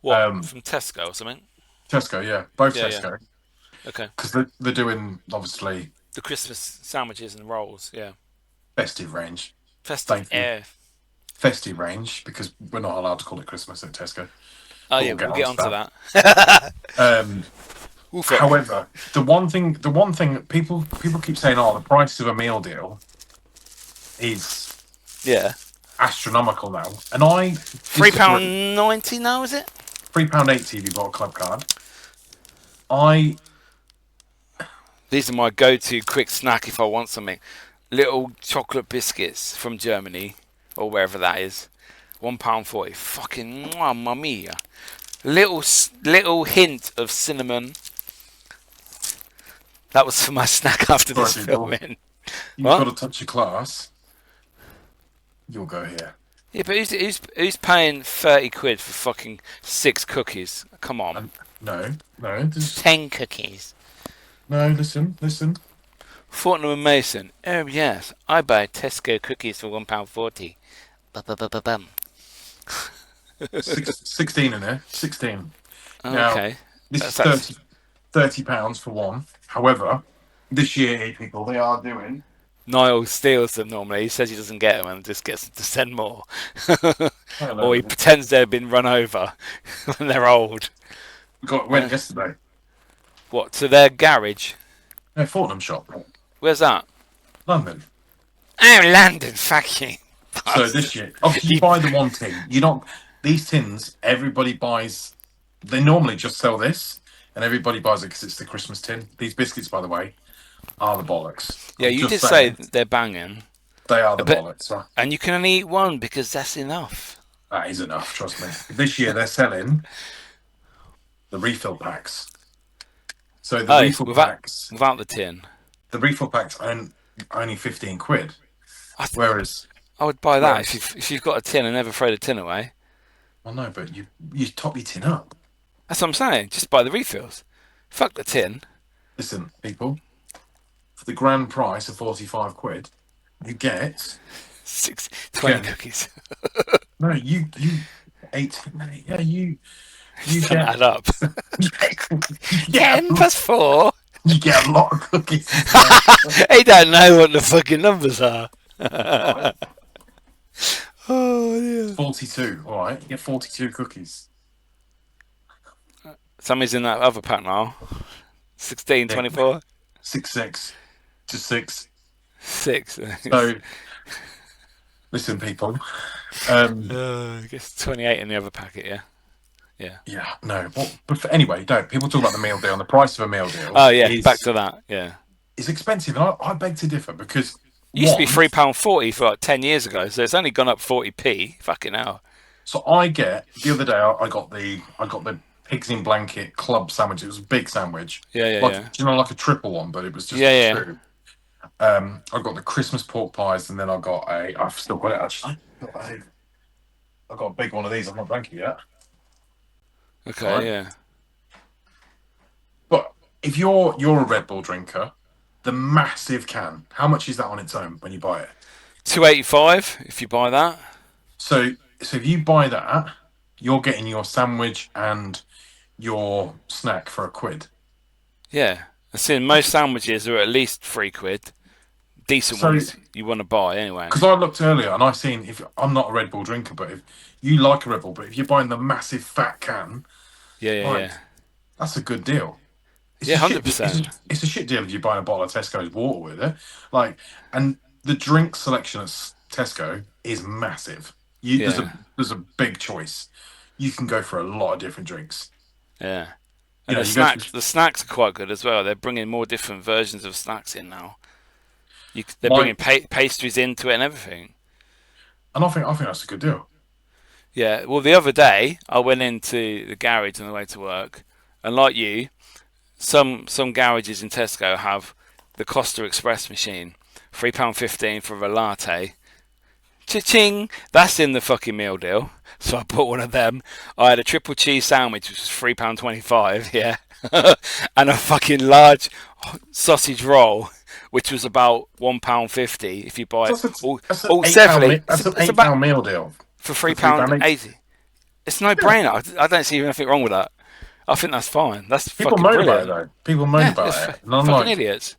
What, from Tesco or something? Tesco, yeah, both Tesco. Yeah. Okay. Because they're doing obviously the Christmas sandwiches and rolls, yeah. Festive range. Festive range, because we're not allowed to call it Christmas at Tesco. Oh yeah, we'll get onto that. However, the one thing people keep saying, the price of a meal deal is astronomical now, and £3.90 now, is it? £3.80 if you've got a club card. These are my go-to quick snack if I want something. Little chocolate biscuits from Germany or wherever that is. £1.40. Fucking mamma mia. Little hint of cinnamon. That was for my snack after this filming. You've got to touch your class. You'll go here. Yeah, but who's paying £30 for fucking 6 cookies? Come on. No. 10 cookies. No, listen. Fortnum and Mason. Oh yes, I buy Tesco cookies for £1.40. 16 in there. 16. Oh, now, okay. This is £30 for one. However, this year, people, they are doing. Niall steals them normally. He says he doesn't get them and just gets them to send more. Or he pretends they've been run over when they're old. Went yesterday. What, to their garage? No, Fortnum shop. Where's that? London. Oh, London, fuck you. So this year, obviously you buy the one tin. These tins, everybody buys. They normally just sell this, and everybody buys it because it's the Christmas tin. These biscuits, by the way, are the bollocks. Yeah, you did say they're banging. They are the bollocks, right? And you can only eat one because that's enough. That is enough, trust me. This year they're selling the refill packs. So the refill packs without the tin. The refill packs are only 15 quid. Whereas I would buy that if you've got a tin and never throw the tin away. Well, no, but you top your tin up. That's what I'm saying. Just buy the refills. Fuck the tin. Listen, people. For the grand price of 45 quid, you get 20 cookies. No, you 18. Yeah, you get add up. 10 plus 4. You get a lot of cookies. He don't know what the fucking numbers are. Oh dear. 42. All right, you get 42 cookies. Somebody's in that other pack now. 16, 24. 6. Just 6. 6. So, listen, people. I guess 28 in the other packet, yeah. Yeah, no. But anyway, don't. People talk about the meal deal and the price of a meal deal. Oh, yeah, back to that, yeah. It's expensive, and I beg to differ because... It used to be £3.40 for like 10 years ago, so it's only gone up 40p. Fucking hell. So the other day, I got the pigs in blanket club sandwich. It was a big sandwich. Yeah. Do you know, like a triple one, but it was just two. I got the Christmas pork pies, and then I've still got it actually. I got a big one of these. I've not drank it yet. Okay, right? Yeah. But if you're a Red Bull drinker, the massive can, how much is that on its own when you buy it? £2.85 if you buy that. So if you buy that, you're getting your sandwich and your snack for £1. Yeah. I've seen most sandwiches are at least £3. Decent ones you want to buy anyway. Because I looked earlier and I seen, if I'm not a Red Bull drinker, but if you like a Red Bull, but if you're buying the massive fat can, that's a good deal. It's 100%. It's a shit deal if you buy a bottle of Tesco's water with it. And the drink selection at Tesco is massive. There's a big choice. You can go for a lot of different drinks. Yeah. And the snacks are quite good as well. They're bringing more different versions of snacks in now. They're bringing pastries into it and everything. And I think that's a good deal. Yeah. Well, the other day I went into the garage on the way to work, and like you, some garages in Tesco have the Costa Express machine, £3.15 for a latte. Cha-ching! That's in the fucking meal deal. So I bought one of them. I had a triple cheese sandwich, which was £3.25. Yeah, and a fucking large sausage roll, which was about £1.50 if you buy it. That's an £8 meal deal for £3.80. It's no brainer. I don't see anything wrong with that. I think that's fine. That's people moan about it though. People moan about it. And I'm fucking idiots.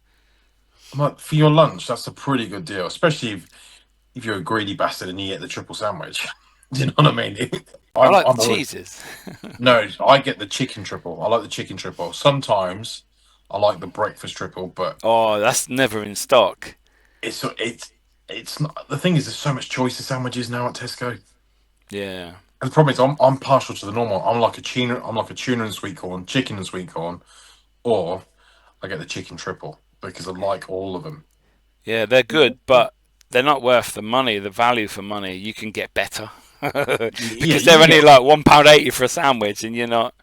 I'm like, for your lunch, that's a pretty good deal, especially if you're a greedy bastard and you get the triple sandwich. Do you know what I mean? I like the cheeses. No, I get the chicken triple. I like the chicken triple. Sometimes I like the breakfast triple, but that's never in stock. It's not. The thing is, there's so much choice of sandwiches now at Tesco. Yeah. And the problem is, I'm partial to the normal. I'm like a tuna and sweet corn, chicken and sweet corn, or I get the chicken triple because I like all of them. Yeah, they're good, but they're not worth the money. The value for money, you can get better because they're only like £1.80 for a sandwich, and you're not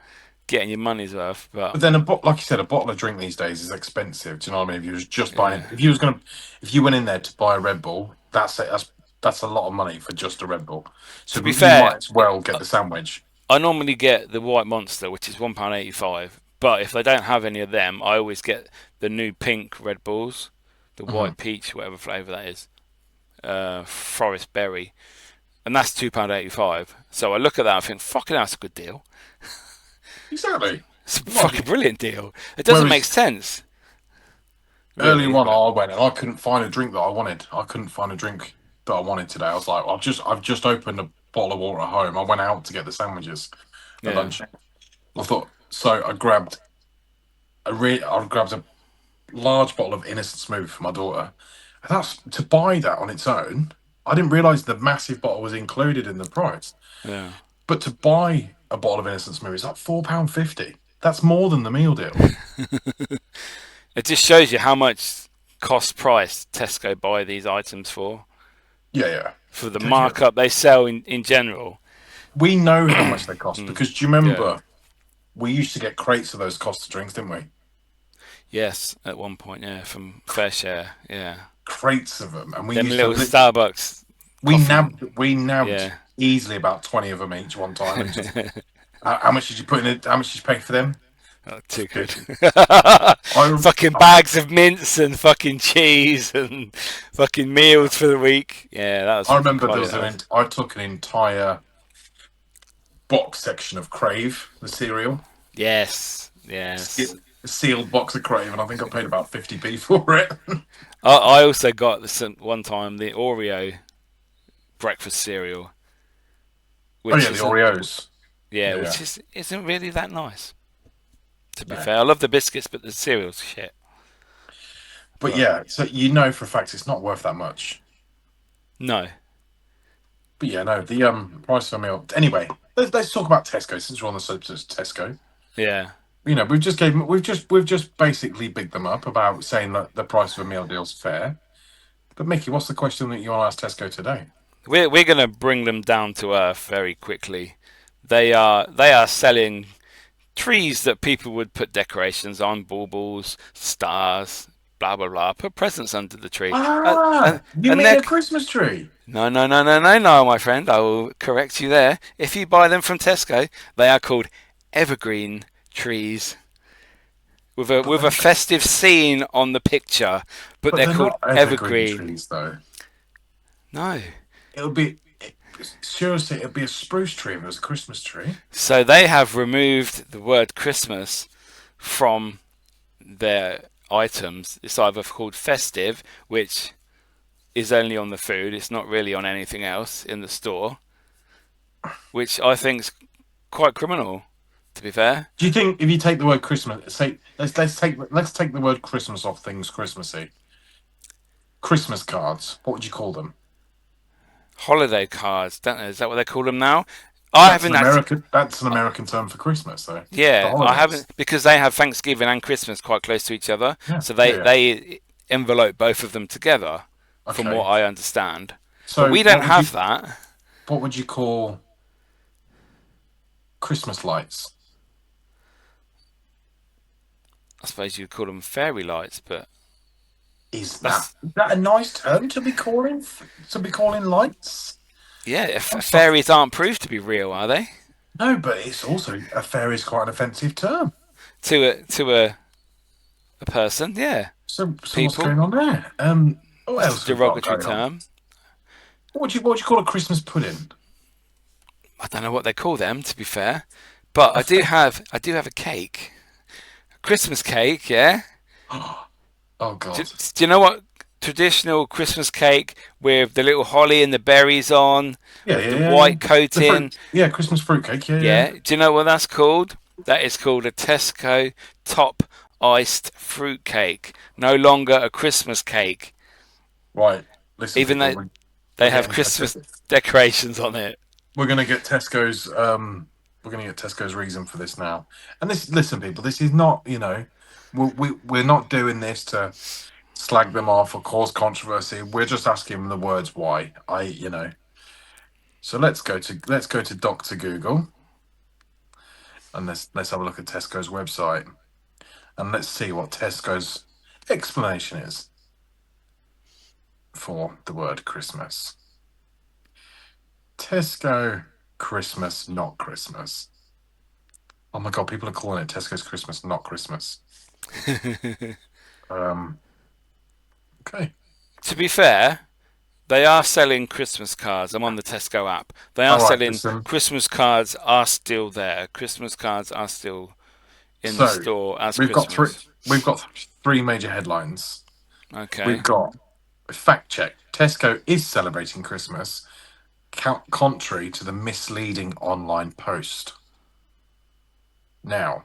getting your money's worth. But then, like you said, a bottle of drink these days is expensive. Do you know what I mean? If you was just buying, if you went in there to buy a Red Bull, that's a lot of money for just a Red Bull. So to be fair, you might as well get the sandwich. I normally get the White Monster, which is £1.85. But if they don't have any of them, I always get the new pink Red Bulls, the white peach, whatever flavour that is, forest berry, and that's £2.85. So I look at that and think, fucking hell, that's a good deal. Exactly. It's a fucking brilliant deal. It doesn't make sense. Early on, I went and I couldn't find a drink that I wanted. I couldn't find a drink that I wanted today. I was like, I've just opened a bottle of water at home. I went out to get the sandwiches for lunch. I thought, so I grabbed a large bottle of Innocent Smooth for my daughter. And that's to buy that on its own. I didn't realise the massive bottle was included in the price. Yeah. But to buy a bottle of Innocent Smooth is like £4.50. That's more than the meal deal. It just shows you how much cost price Tesco buy these items for. Yeah. For the markup they sell in general. We know how much they cost because do you remember we used to get crates of those Costa drinks, didn't we? Yes, at one point, from Fair Share, Crates of them, and we them used little to. Starbucks. We coffee. nabbed easily about 20 of them each one time, and just how much did you put in it? How much did you pay for them? Oh, too good. I, fucking bags of mince and fucking cheese and fucking meals for the week. Yeah, that was. I remember there was I took an entire box section of Crave, the cereal. Yes. A sealed box of Crave, and I think I paid about 50p for it. I also got this one time the Oreo breakfast cereal. The Oreos. Yeah, which isn't really that nice. To be fair, I love the biscuits, but the cereal's shit. But so you know for a fact it's not worth that much. No. But the price of a meal. Anyway, let's talk about Tesco since we're on the subject of Tesco. Yeah. We've just basically bigged them up about saying that the price of a meal deal's fair. But Mickey, what's the question that you want to ask Tesco today? We're going to bring them down to earth very quickly. They are selling trees that people would put decorations on, baubles, stars, blah blah blah. Put presents under the tree. You mean a Christmas tree? No, my friend. I will correct you there. If you buy them from Tesco, they are called evergreen trees. With a festive scene on the picture, but they're called evergreen trees, though. No, it'll be a spruce tree if it was a Christmas tree. So they have removed the word Christmas from their items. It's either called festive, which is only on the food. It's not really on anything else in the store, which I think is quite criminal. To be fair, do you think if you take the word Christmas, let's take the word Christmas off things Christmassy? Christmas cards. What would you call them? Holiday cards. Don't know. Is that what they call them now? That's an American term for Christmas, though. Yeah, I haven't, because they have Thanksgiving and Christmas quite close to each other. Yeah, so they envelope both of them together, from what I understand. So but we don't have that. What would you call Christmas lights? I suppose you'd call them fairy lights, but is that a nice term to be calling lights? Yeah, fairies aren't proved to be real, are they? No, but it's also a fairy is quite an offensive term to a person. Yeah. So what's going on there? What else? Derogatory term. What would you call a Christmas pudding? I don't know what they call them, to be fair, but I do have a cake. Christmas cake, yeah. Oh God! Do you know what traditional Christmas cake with the little holly and the berries on, the white coating? Christmas fruit cake. Yeah. Do you know what that's called? That is called a Tesco top iced fruit cake. No longer a Christmas cake. Right. Listen, even though they have Christmas decorations on it. We're gonna get Tesco's. We're going to get Tesco's reason for this now. And listen, people, this is not, we're not doing this to slag them off or cause controversy. We're just asking them the words why. So let's go to Dr. Google, and let's have a look at Tesco's website, and let's see what Tesco's explanation is for the word Christmas. Tesco Christmas, not Christmas. Oh my God, people are calling it Tesco's Christmas, not Christmas. Okay. To be fair, they are selling Christmas cards. I'm on the Tesco app. They are selling Christmas cards. Are still there. Christmas cards are still in the store as Christmas. We've got three major headlines. Okay. We've got fact check. Tesco is celebrating Christmas, contrary to the misleading online post. Now,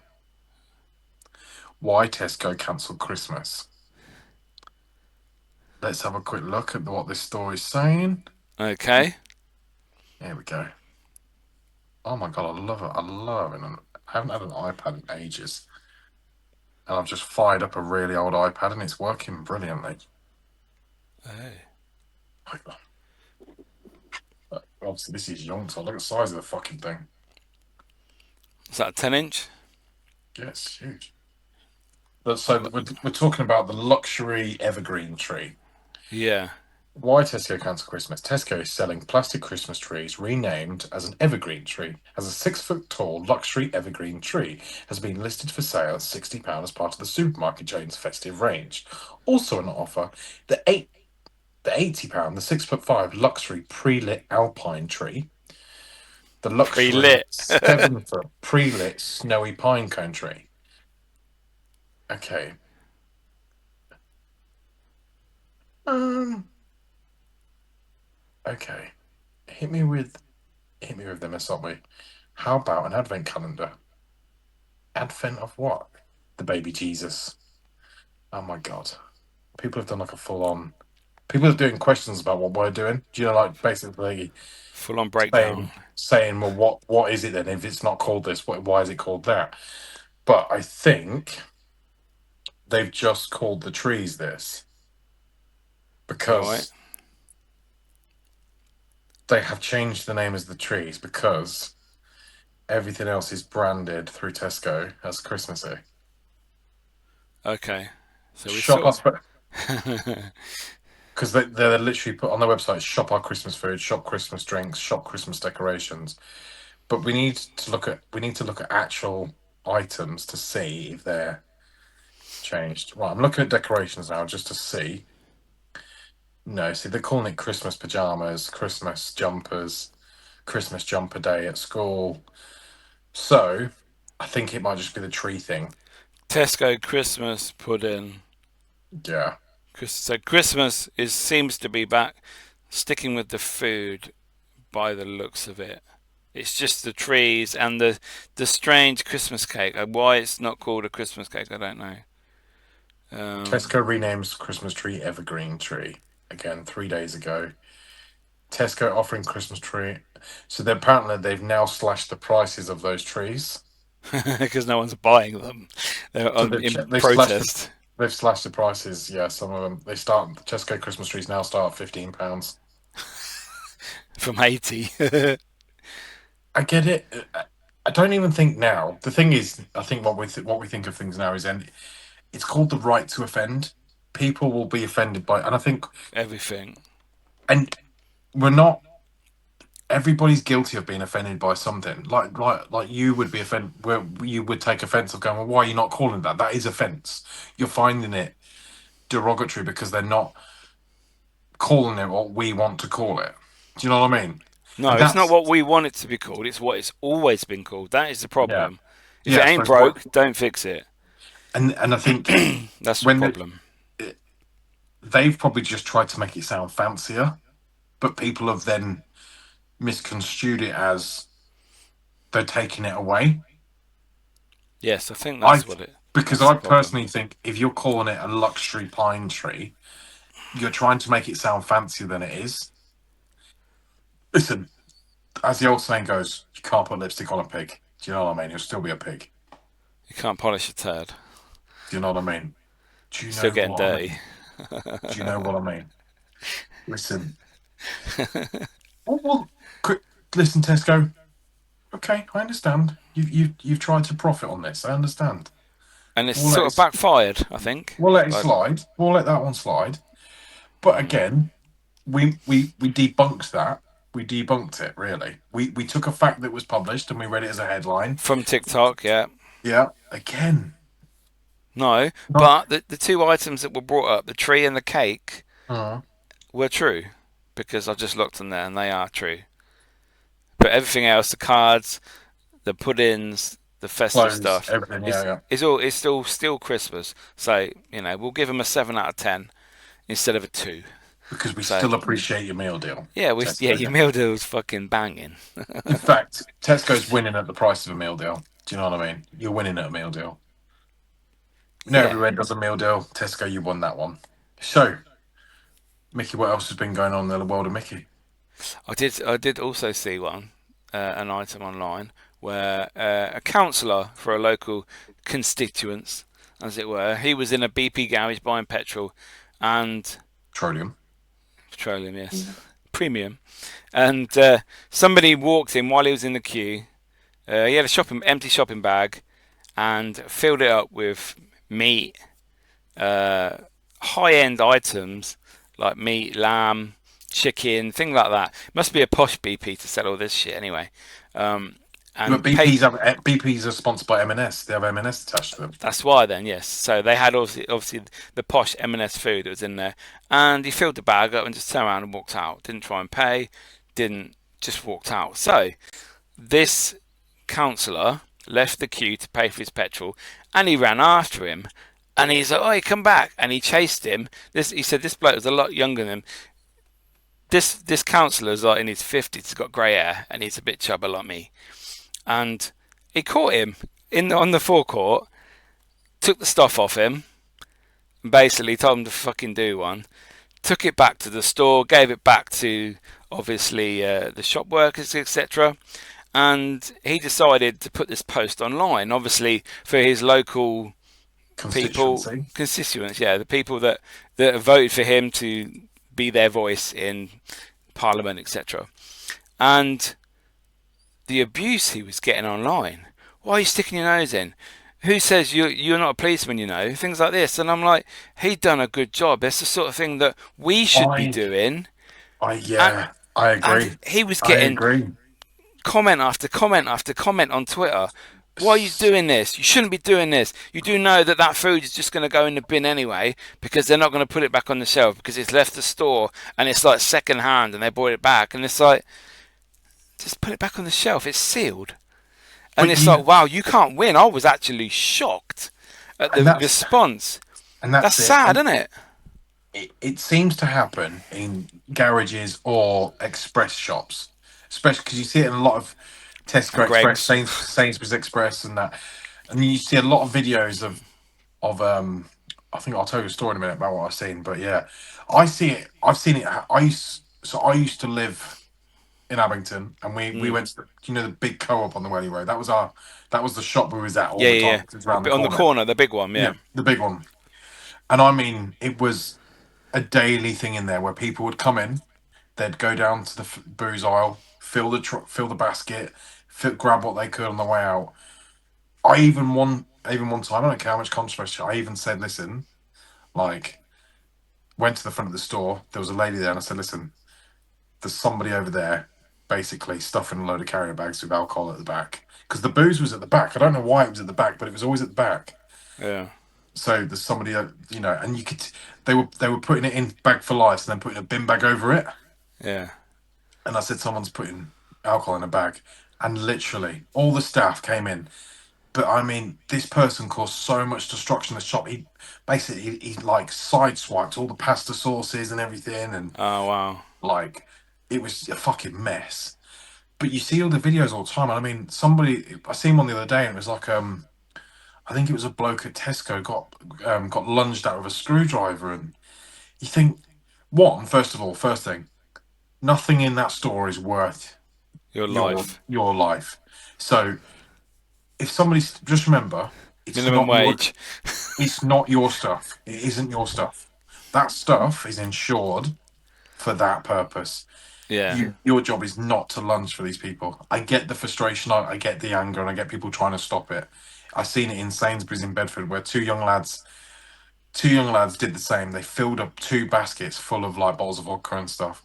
why Tesco cancelled Christmas? Let's have a quick look at what this story is saying. Okay. Here we go. Oh my God, I love it. I haven't had an iPad in ages. And I've just fired up a really old iPad and it's working brilliantly. Oh. honestly, this is yonks. Look at the size of the fucking thing. Is that a 10-inch? Yeah, it's huge. So we're talking about the luxury evergreen tree. Yeah. Why Tesco cancel Christmas? Tesco is selling plastic Christmas trees renamed as an evergreen tree. As a 6-foot tall luxury evergreen tree has been listed for sale at £60 as part of the supermarket chain's festive range. Also on offer, the £80, the 6'5" luxury pre-lit alpine tree, the luxury Pre-lit. 7-foot pre-lit snowy pine cone tree. Okay. Okay. Hit me with them, SRB. How about an advent calendar? Advent of what? The baby Jesus. Oh my god. People have done like a full on. People are doing questions about what we're doing. Do you know, like basically Full on breakdown. saying, well, what is it then? If it's not called this, why is it called that? But I think they've just called the trees this because they have changed the name as the trees because everything else is branded through Tesco as Christmassy. Okay. So we shop sort us, because they're literally put on their website, shop our Christmas food, shop Christmas drinks, shop Christmas decorations. But we need to look at actual items to see if they're changed. Right, I'm looking at decorations now just to see. No, see, they're calling it Christmas pajamas, Christmas jumpers, Christmas jumper day at school. So I think it might just be the tree thing. Tesco Christmas pudding. Yeah. So Christmas seems to be back, sticking with the food by the looks of it. It's just the trees and the strange Christmas cake. Why it's not called a Christmas cake, I don't know. Tesco renames Christmas tree Evergreen Tree. Again, 3 days ago. Tesco offering Christmas tree. So they've now slashed the prices of those trees. Because no one's buying them. They're in protest. They've slashed the prices, yeah, some of them. The Tesco Christmas trees now start at £15. From 80. I get it. I don't even think now. The thing is, I think what we think of things now is, and it's called the right to offend. People will be offended by, and I think everything. And we're not. Everybody's guilty of being offended by something. Like you would be offended, where you would take offence of going, well, why are you not calling that? That is offence. You're finding it derogatory because they're not calling it what we want to call it. Do you know what I mean? No, it's not what we want it to be called. It's what it's always been called. That is the problem. Yeah. If it ain't broke, don't fix it. And I think that's the problem. They've probably just tried to make it sound fancier, but people have then misconstrued it as they're taking it away. Yes, I think that's what it. Because I personally think if you're calling it a luxury pine tree, you're trying to make it sound fancier than it is. Listen, as the old saying goes, you can't put lipstick on a pig. Do you know what I mean? You'll still be a pig. You can't polish a turd. Do you know what I mean? Do you still getting dirty. Do you know what I mean? Listen. Well, listen, Tesco. Okay, I understand. You've tried to profit on this. I understand. And it's sort of backfired, I think. We'll let it slide. We'll let that one slide. But again, we debunked that. We debunked it, really. We took a fact that was published and we read it as a headline. From TikTok, yeah. Yeah, again. No, but the two items that were brought up, the tree and the cake, were true. Because I just looked on there and they are true. But everything else, the cards, the puddings, the festive stuff, everything, it's still Christmas. So, we'll give them a 7 out of 10 instead of a 2. Because we still appreciate your meal deal. Yeah, your meal deal's fucking banging. In fact, Tesco's winning at the price of a meal deal. Do you know what I mean? You're winning at a meal deal. Everywhere does a meal deal. Tesco, you won that one. So, Mickey, what else has been going on in the world of Mickey? I did also see an item online where a councillor for a local constituents, as it were, he was in a BP garage buying petrol and petroleum, yes, premium. And somebody walked in while he was in the queue. He had a empty shopping bag and filled it up with meat, high-end items like meat, lamb, chicken, things like that. Must be a posh BP to sell all this shit anyway. But BP's are sponsored by M&S. They have M&S attached to them. That's why then, yes. So they had obviously the posh M&S food that was in there, and he filled the bag up and just turned around and walked out. Didn't try and pay, just walked out. So this councillor left the queue to pay for his petrol, and he ran after him, and he's like, "Oh, come back!" And he chased him. He said this bloke was a lot younger than him. This councillor's like in his 50s, he's got grey hair, and he's a bit chubby like me. And he caught him on the forecourt, took the stuff off him, and basically told him to fucking do one. Took it back to the store, gave it back to obviously the shop workers, etc. And he decided to put this post online, obviously for his local constituents, the people that voted for him to be their voice in Parliament, etc. And the abuse he was getting online. Why are you sticking your nose in? Who says you're not a policeman, Things like this. And I'm like, he'd done a good job. That's the sort of thing that we should be doing. I agree. And he was getting comment after comment after comment on Twitter. Why are you doing this? You shouldn't be doing this. You do know that food is just going to go in the bin anyway, because they're not going to put it back on the shelf because it's left the store and it's like second hand and they brought it back. And it's like, just put it back on the shelf. It's sealed. And it's like, wow, you can't win. I was actually shocked at the response. And that's sad, isn't it? It seems to happen in garages or express shops, especially because you see it in a lot of Tesco Express, Sainsbury's Express, and that. And you see a lot of videos of I think I'll tell you a story in a minute about what I've seen. But yeah, I see it. I've seen it. I used to live in Abington, and we went to the big co-op on the Welly Road. That was the shop we was at all the time. Yeah. On the corner, the big one, yeah, the big one. And I mean, it was a daily thing in there where people would come in, they'd go down to the booze aisle, fill the basket, grab what they could on the way out. I even one time, I don't care how much controversy, I even said, listen, like, went to the front of the store, there was a lady there, and I said, listen, there's somebody over there basically stuffing a load of carrier bags with alcohol at the back, because the booze was at the back. I don't know why it was at the back, but it was always at the back. Yeah. So there's somebody, and you could, they were putting it in bag for life and then putting a bin bag over it. Yeah. And I said, someone's putting alcohol in a bag, and literally all the staff came in. But I mean, this person caused so much destruction in the shop. He like sideswiped all the pasta sauces and everything, and oh wow, like it was a fucking mess. But you see all the videos all the time. And I mean, I seen one the other day, and it was like I think it was a bloke at Tesco got lunged out with a screwdriver, and you think, first thing, nothing in that store is worth your life. Your life. So if somebody's, just remember, it's minimum wage. It's not your stuff. It isn't your stuff. That stuff is insured for that purpose. Yeah. Your job is not to lunge for these people. I get the frustration, I get the anger, and I get people trying to stop it. I've seen it in Sainsbury's in Bedford, where two young lads did the same. They filled up 2 baskets full of like bottles of vodka and stuff,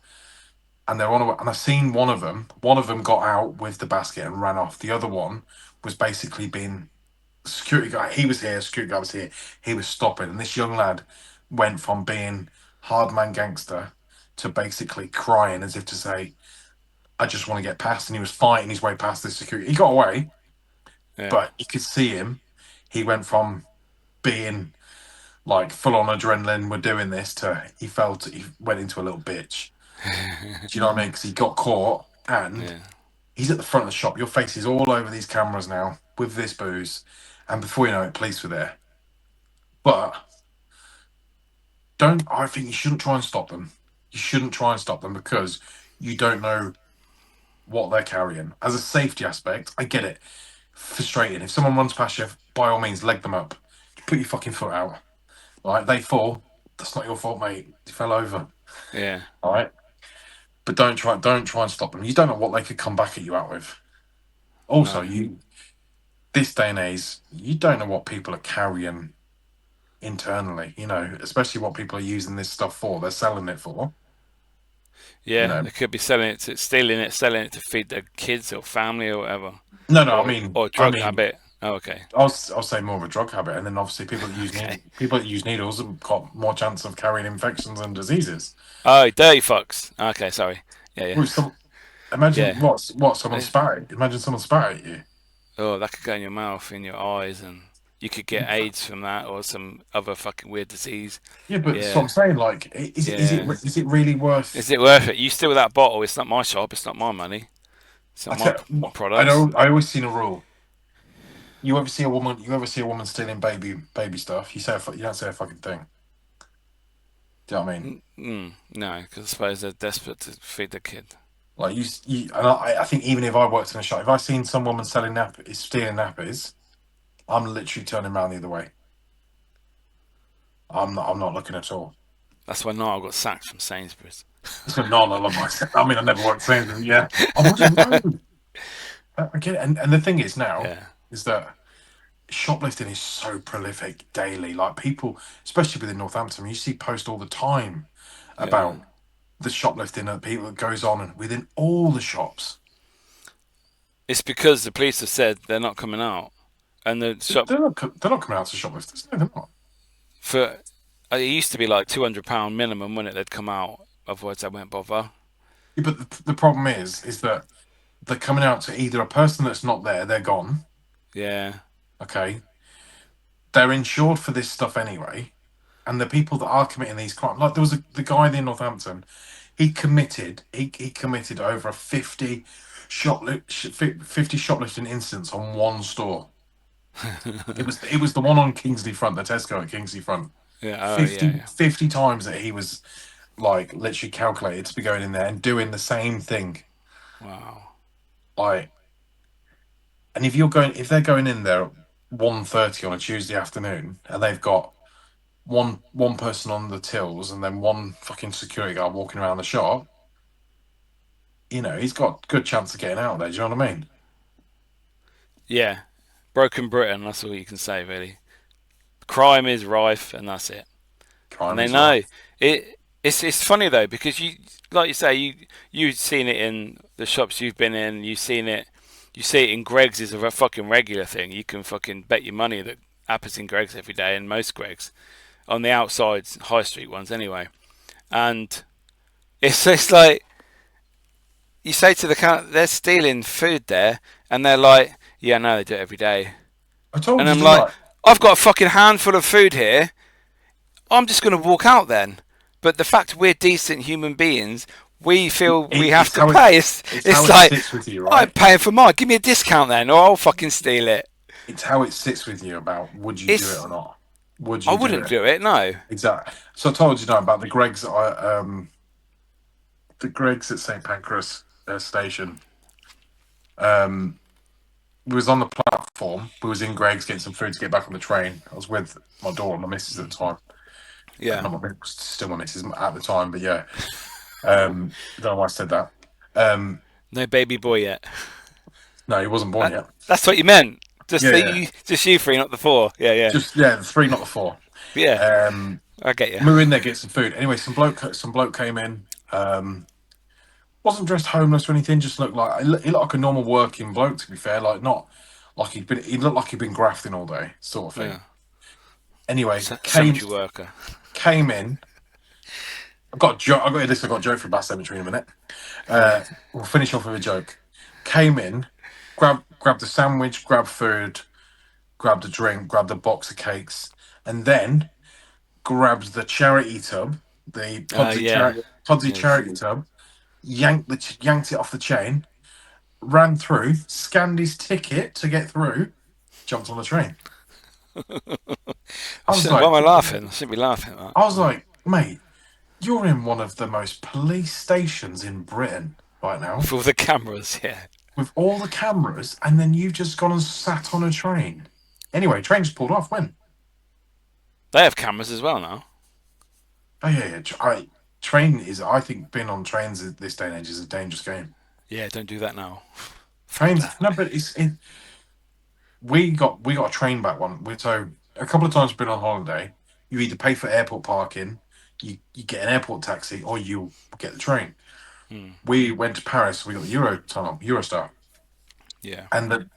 and they're on. And I seen one of them. One of them got out with the basket and ran off. The other one was basically being security guy. He was here. Security guy was here. He was stopping, and this young lad went from being hard man gangster to basically crying as if to say, "I just want to get past." And he was fighting his way past this security. He got away. Yeah. But you could see him. He went from being like full on adrenaline, we're doing this, to he went into a little bitch. Do you know what I mean? Because he got caught, and he's at the front of the shop. Your face is all over these cameras now with this booze, and before you know it, police were there. But I think you shouldn't try and stop them. You shouldn't try and stop them, because you don't know what they're carrying. As a safety aspect, I get it. Frustrating. If someone runs past you, by all means, leg them up. Put your fucking foot out. All right, they fall. That's not your fault, mate. You fell over. Yeah. All right. but don't try and stop them. You don't know what they could come back at you out with. Also, this day and age, you don't know what people are carrying internally. Especially what people are using this stuff for. They're selling it for. Yeah, they could be stealing it, selling it to feed their kids or family or whatever. No, or drug habit. Oh, okay. I'll say more of a drug habit, and then obviously people that use people that use needles have got more chance of carrying infections and diseases. Oh, dirty fucks. Okay, sorry. Yeah. Imagine what someone spat. Imagine someone spat at you. Oh, that could go in your mouth, in your eyes, and you could get AIDS from that or some other fucking weird disease. Yeah, but that's what I'm saying. Like, is it really worth? Is it worth it? You steal that bottle. It's not my shop. It's not my money. It's not my product. I always seen a rule. You ever see a woman stealing baby stuff? You don't say a fucking thing. Do you know what I mean? No, because I suppose they're desperate to feed the kid. Like and I think even if I worked in a shop, if I seen some woman stealing nappies, I'm literally turning around the other way. I'm not looking at all. That's why Niall got sacked from Sainsbury's. No, I love myself. I mean, I never worked Sainsbury's. Yeah, I wouldn't know. I get it. And the thing is now is that shoplifting is so prolific daily. Like people, especially within Northampton, you see posts all the time about the shoplifting and people that goes on within all the shops. It's because the police have said they're not coming out, and the shop they're not coming out to shoplifters. No, they're not. It used to be like £200 minimum when they'd come out. Otherwise, they won't bother. Yeah, but the problem is that they're coming out to either a person that's not there, they're gone. Yeah. Okay. They're insured for this stuff anyway, and the people that are committing these crimes, like there was the guy in Northampton, he committed over 50 shoplifting incidents on one store. it was the one on Kingsley Front, the Tesco at Kingsley Front. Yeah. 50 times that he was like literally calculated to be going in there and doing the same thing. Wow. Like, and if they're going in there at 1:30 on a Tuesday afternoon and they've got one person on the tills and then one fucking security guard walking around the shop, he's got a good chance of getting out there. Do you know what I mean? Yeah. Broken Britain, that's all you can say, really. Crime is rife, and that's it. And they know it. It's funny though, because you, like you say, you've seen it in the shops you've been in. You've seen it. You see it in Greggs is a fucking regular thing. You can fucking bet your money that happens in Greggs every day, and most Greggs, on the outside high street ones anyway. And it's just like you say to the counter, they're stealing food there, and they're like, yeah, no, they do it every day. I told you. And I'm like, I've got a fucking handful of food here. I'm just going to walk out then. But the fact we're decent human beings, we feel we have to pay. It's like, it sits with you, right? I'm paying for mine. Give me a discount then, or I'll fucking steal it. It's how it sits with you about would you do it or not? I wouldn't do it, no. Exactly. So I told you about the Greggs. The Greggs at St Pancras station. We was on the platform. We was in Greggs getting some food to get back on the train. I was with my daughter and my missus at the time. Yeah. Still my missus at the time, but yeah. Don't know why I said that. No baby boy yet. No, he wasn't born yet. That's what you meant. Just you three, not the four. Yeah. The three, not the four. Yeah. I get you. We were in there getting some food. Anyway, some bloke came in. Wasn't dressed homeless or anything. Just looked like he looked like a normal working bloke. To be fair, like not like he looked like he'd been grafting all day, sort of thing. Yeah. Anyway, worker came in. I've got a joke for Bass Cemetery in a minute. We'll finish off with a joke. Came in, grabbed a sandwich, grabbed food, grabbed a drink, grabbed a box of cakes, and then grabbed the charity tub, the Pudsey charity tub, yanked it off the chain, ran through, scanned his ticket to get through, jumped on the train. Why am I laughing? I shouldn't be laughing at that. I was like, mate, you're in one of the most police stations in Britain right now. With all the cameras, yeah. With all the cameras, and then you've just gone and sat on a train. Anyway, train just pulled off. When? They have cameras as well now. Oh yeah. I think being on trains at this day and age is a dangerous game. Yeah, don't do that now. Trains, no, but we got a train back one. So a couple of times we've been on holiday. You either pay for airport parking, you get an airport taxi, or you get the train. We went to Paris. We got the Eurostar. Yeah. And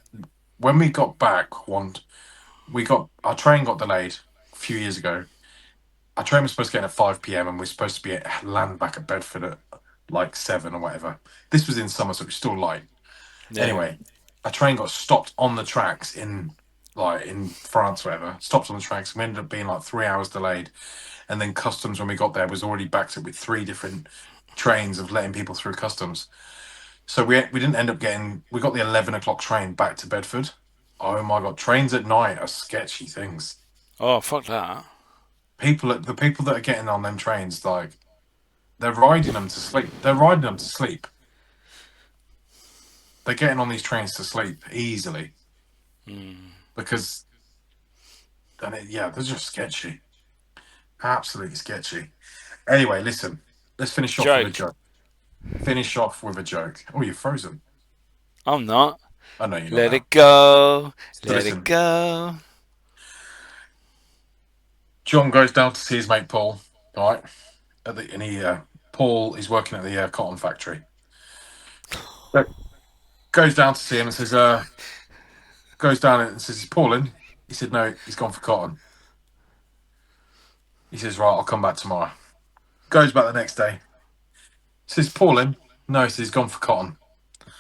when we got back, our train got delayed a few years ago. Our train was supposed to get in at 5 p.m. and we're supposed to be land back at Bedford at like 7 or whatever. This was in summer, so it was still light. Yeah. Anyway, a train got stopped on the tracks in France, whatever. Stopped on the tracks. We ended up being like 3 hours delayed, and then customs when we got there was already backed up with 3 different trains of letting people through customs. So we didn't end up getting. We got the 11 o'clock train back to Bedford. Oh my god, trains at night are sketchy things. Oh, fuck that. The people that are getting on them trains, like, they're riding them to sleep. They're riding them to sleep. They're getting on these trains to sleep easily because, they're just sketchy, absolutely sketchy. Anyway, listen, let's finish off with a joke. Finish off with a joke. Oh, you're frozen. I'm not. I know you're not. Let it go. Let it go. John goes down to see his mate Paul. All right, Paul is working at the cotton factory. Goes down to see him and says, goes down and says, "Is Paul in?" He said, "No, he's gone for cotton." He says, "Right, I'll come back tomorrow." Goes back the next day. Says, "Paul in?" No, he says, "He's gone for cotton." He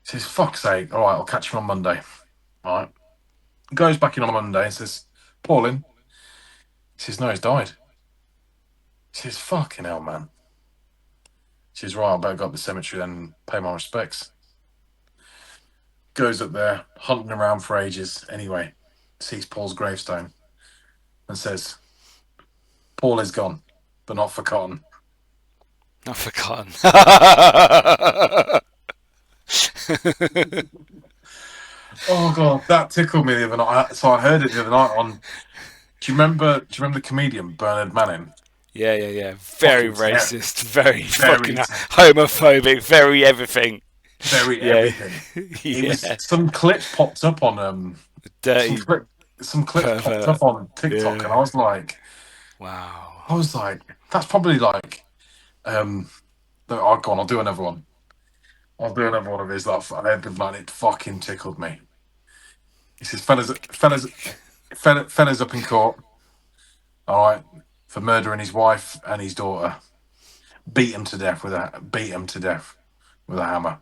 says, "Fuck's sake, all right, I'll catch him on Monday." All right. Goes back in on Monday and says, "Paul in?" He says, "No, he's died." He says, "Fucking hell, man." He says, "Right, I better go up the cemetery then and pay my respects." Goes up there, hunting around for ages. Anyway, sees Paul's gravestone and says, "Paul is gone, but not for cotton." Not for cotton. Oh god, that tickled me the other night. So I heard it the other night on. Do you remember the comedian Bernard Manning? Yeah. Very Fucking racist. Very fucking homophobic. Very everything. Very everything. It was some clip popped up on dirty. Some clip popped up on TikTok, and I was like, wow. I was like, that's probably like, oh, go on, I'll do another one. I'll do another one of his. That I heard the man. It fucking tickled me. He says, fellas up in court, all right, for murdering his wife and his daughter. Beat him to death with a hammer.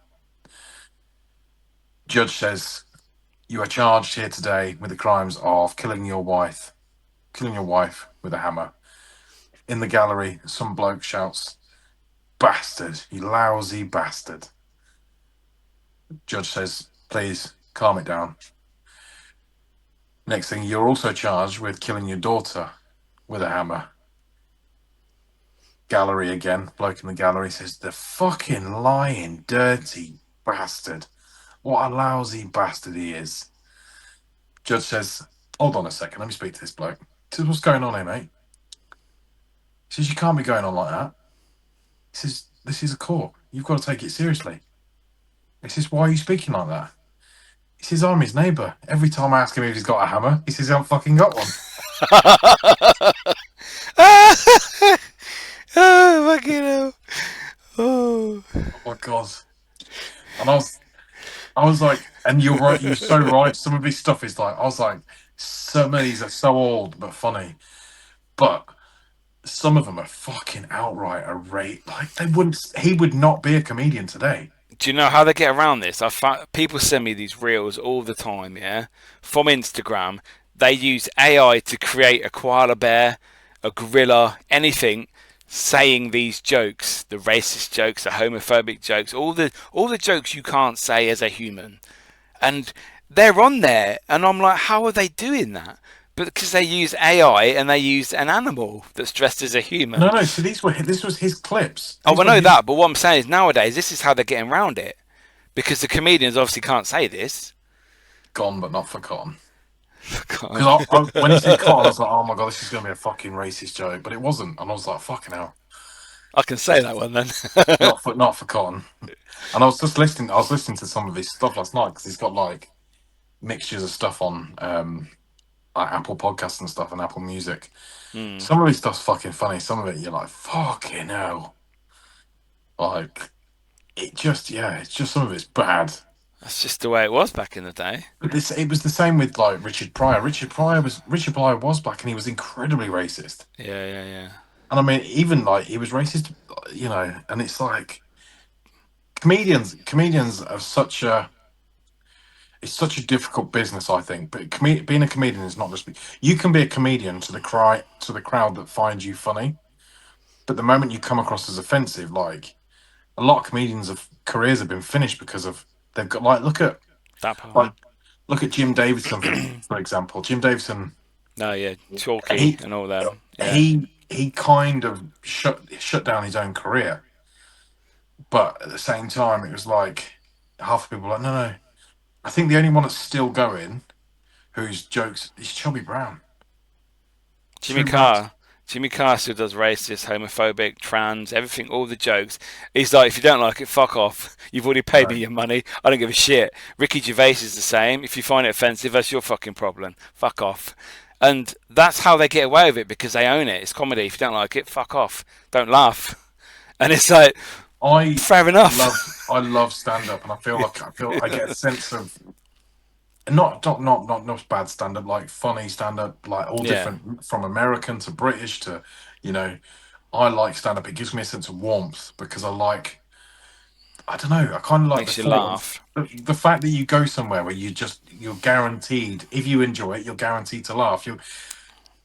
Judge says, "You are charged here today with the crimes of killing your wife with a hammer." In the gallery, some bloke shouts, "Bastard, you lousy bastard." Judge says, "Please calm it down." Next thing, "You're also charged with killing your daughter with a hammer." Gallery again. Bloke in the gallery says, "The fucking lying, dirty bastard. What a lousy bastard he is." Judge says, "Hold on a second, let me speak to this bloke." He says, "What's going on here, mate?" He says, "You can't be going on like that." He says, "This is a court. You've got to take it seriously." He says, "Why are you speaking like that?" He says, "I'm his neighbour. Every time I ask him if he's got a hammer, he says he hasn't fucking got one." Oh, fucking hell. Oh my god. And I was like, and you're right, you're so right. Some of his stuff is like, I was like, some of these are so old but funny. But some of them are fucking outright irate. Like, he would not be a comedian today. Do you know how they get around this? People send me these reels all the time, yeah, from Instagram. They use AI to create a koala bear, a gorilla, anything, saying these jokes, the racist jokes, the homophobic jokes, all the jokes you can't say as a human. And they're on there, and I'm like, how are they doing that? But because they use AI and they use an animal that's dressed as a human. No. So this was his clips. I know that, but what I'm saying is nowadays this is how they're getting around it, because the comedians obviously can't say this. Gone, but not forgotten. Because when he said cotton, I was like, "Oh my god, this is going to be a fucking racist joke," but it wasn't, and I was like, "Fucking hell." I can say that one then. Not for Cotton. And I was listening to some of his stuff last night because he's got like mixtures of stuff on like Apple Podcasts and stuff and Apple Music. Some of his stuff's fucking funny. Some of it you're like, fucking hell. Like it's just some of it's bad. That's just the way it was back in the day. But it was the same with like Richard Pryor. Richard Pryor was black and he was incredibly racist. Yeah. And I mean, even like he was racist, and it's like comedians are it's such a difficult business, I think. But being a comedian is not just you can be a comedian to the crowd that finds you funny, but the moment you come across as offensive, like a lot of comedians' careers have been finished because of they've got like that part. like look at Jim Davidson for example. Jim Davidson. No, yeah, Chalky and all that. Yeah. He kind of shut down his own career, but at the same time, it was like half the people were like, no. I think the only one that's still going, whose jokes is Chubby Brown. Jimmy Carr still does racist, homophobic, trans, everything, all the jokes. He's like, if you don't like it, fuck off. You've already paid me your money. I don't give a shit. Ricky Gervais is the same. If you find it offensive, that's your fucking problem. Fuck off. And that's how they get away with it because they own it. It's comedy. If you don't like it, fuck off. Don't laugh. And it's like, fair enough. I love stand up, and I feel I get a sense of not bad stand up, like funny stand up, like all different from American to British to, I like stand up. It gives me a sense of warmth because I don't know. I kind of like makes you laugh. The fact that you go somewhere where you're guaranteed, if you enjoy it, you're guaranteed to laugh.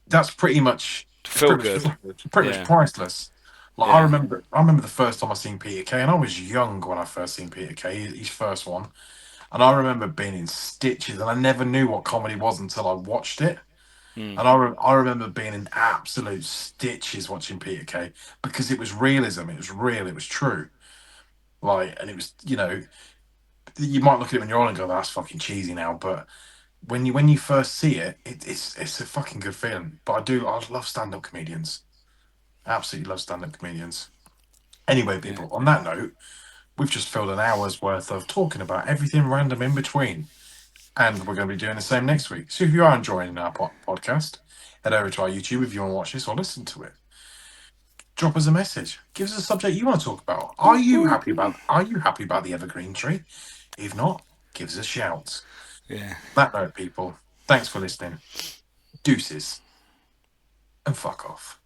That's pretty much priceless. Like I remember the first time I seen Peter Kay, and I was young when I first seen Peter Kay, his first one, and I remember being in stitches, and I never knew what comedy was until I watched it. And I remember being in absolute stitches watching Peter Kay because it was realism. It was real. It was true. Like, and it was, you might look at it when you're on and go, "That's fucking cheesy now," but when you first see it, it's a fucking good feeling. But I love stand-up comedians. Absolutely love stand-up comedians. Anyway, people, on that note, we've just filled an hour's worth of talking about everything random in between. And we're going to be doing the same next week. So if you are enjoying our podcast, head over to our YouTube if you want to watch this or listen to it. Drop us a message. Give us a subject you want to talk about. Are you happy about the evergreen tree? If not, give us a shout. Yeah. That note, people. Thanks for listening. Deuces. And fuck off.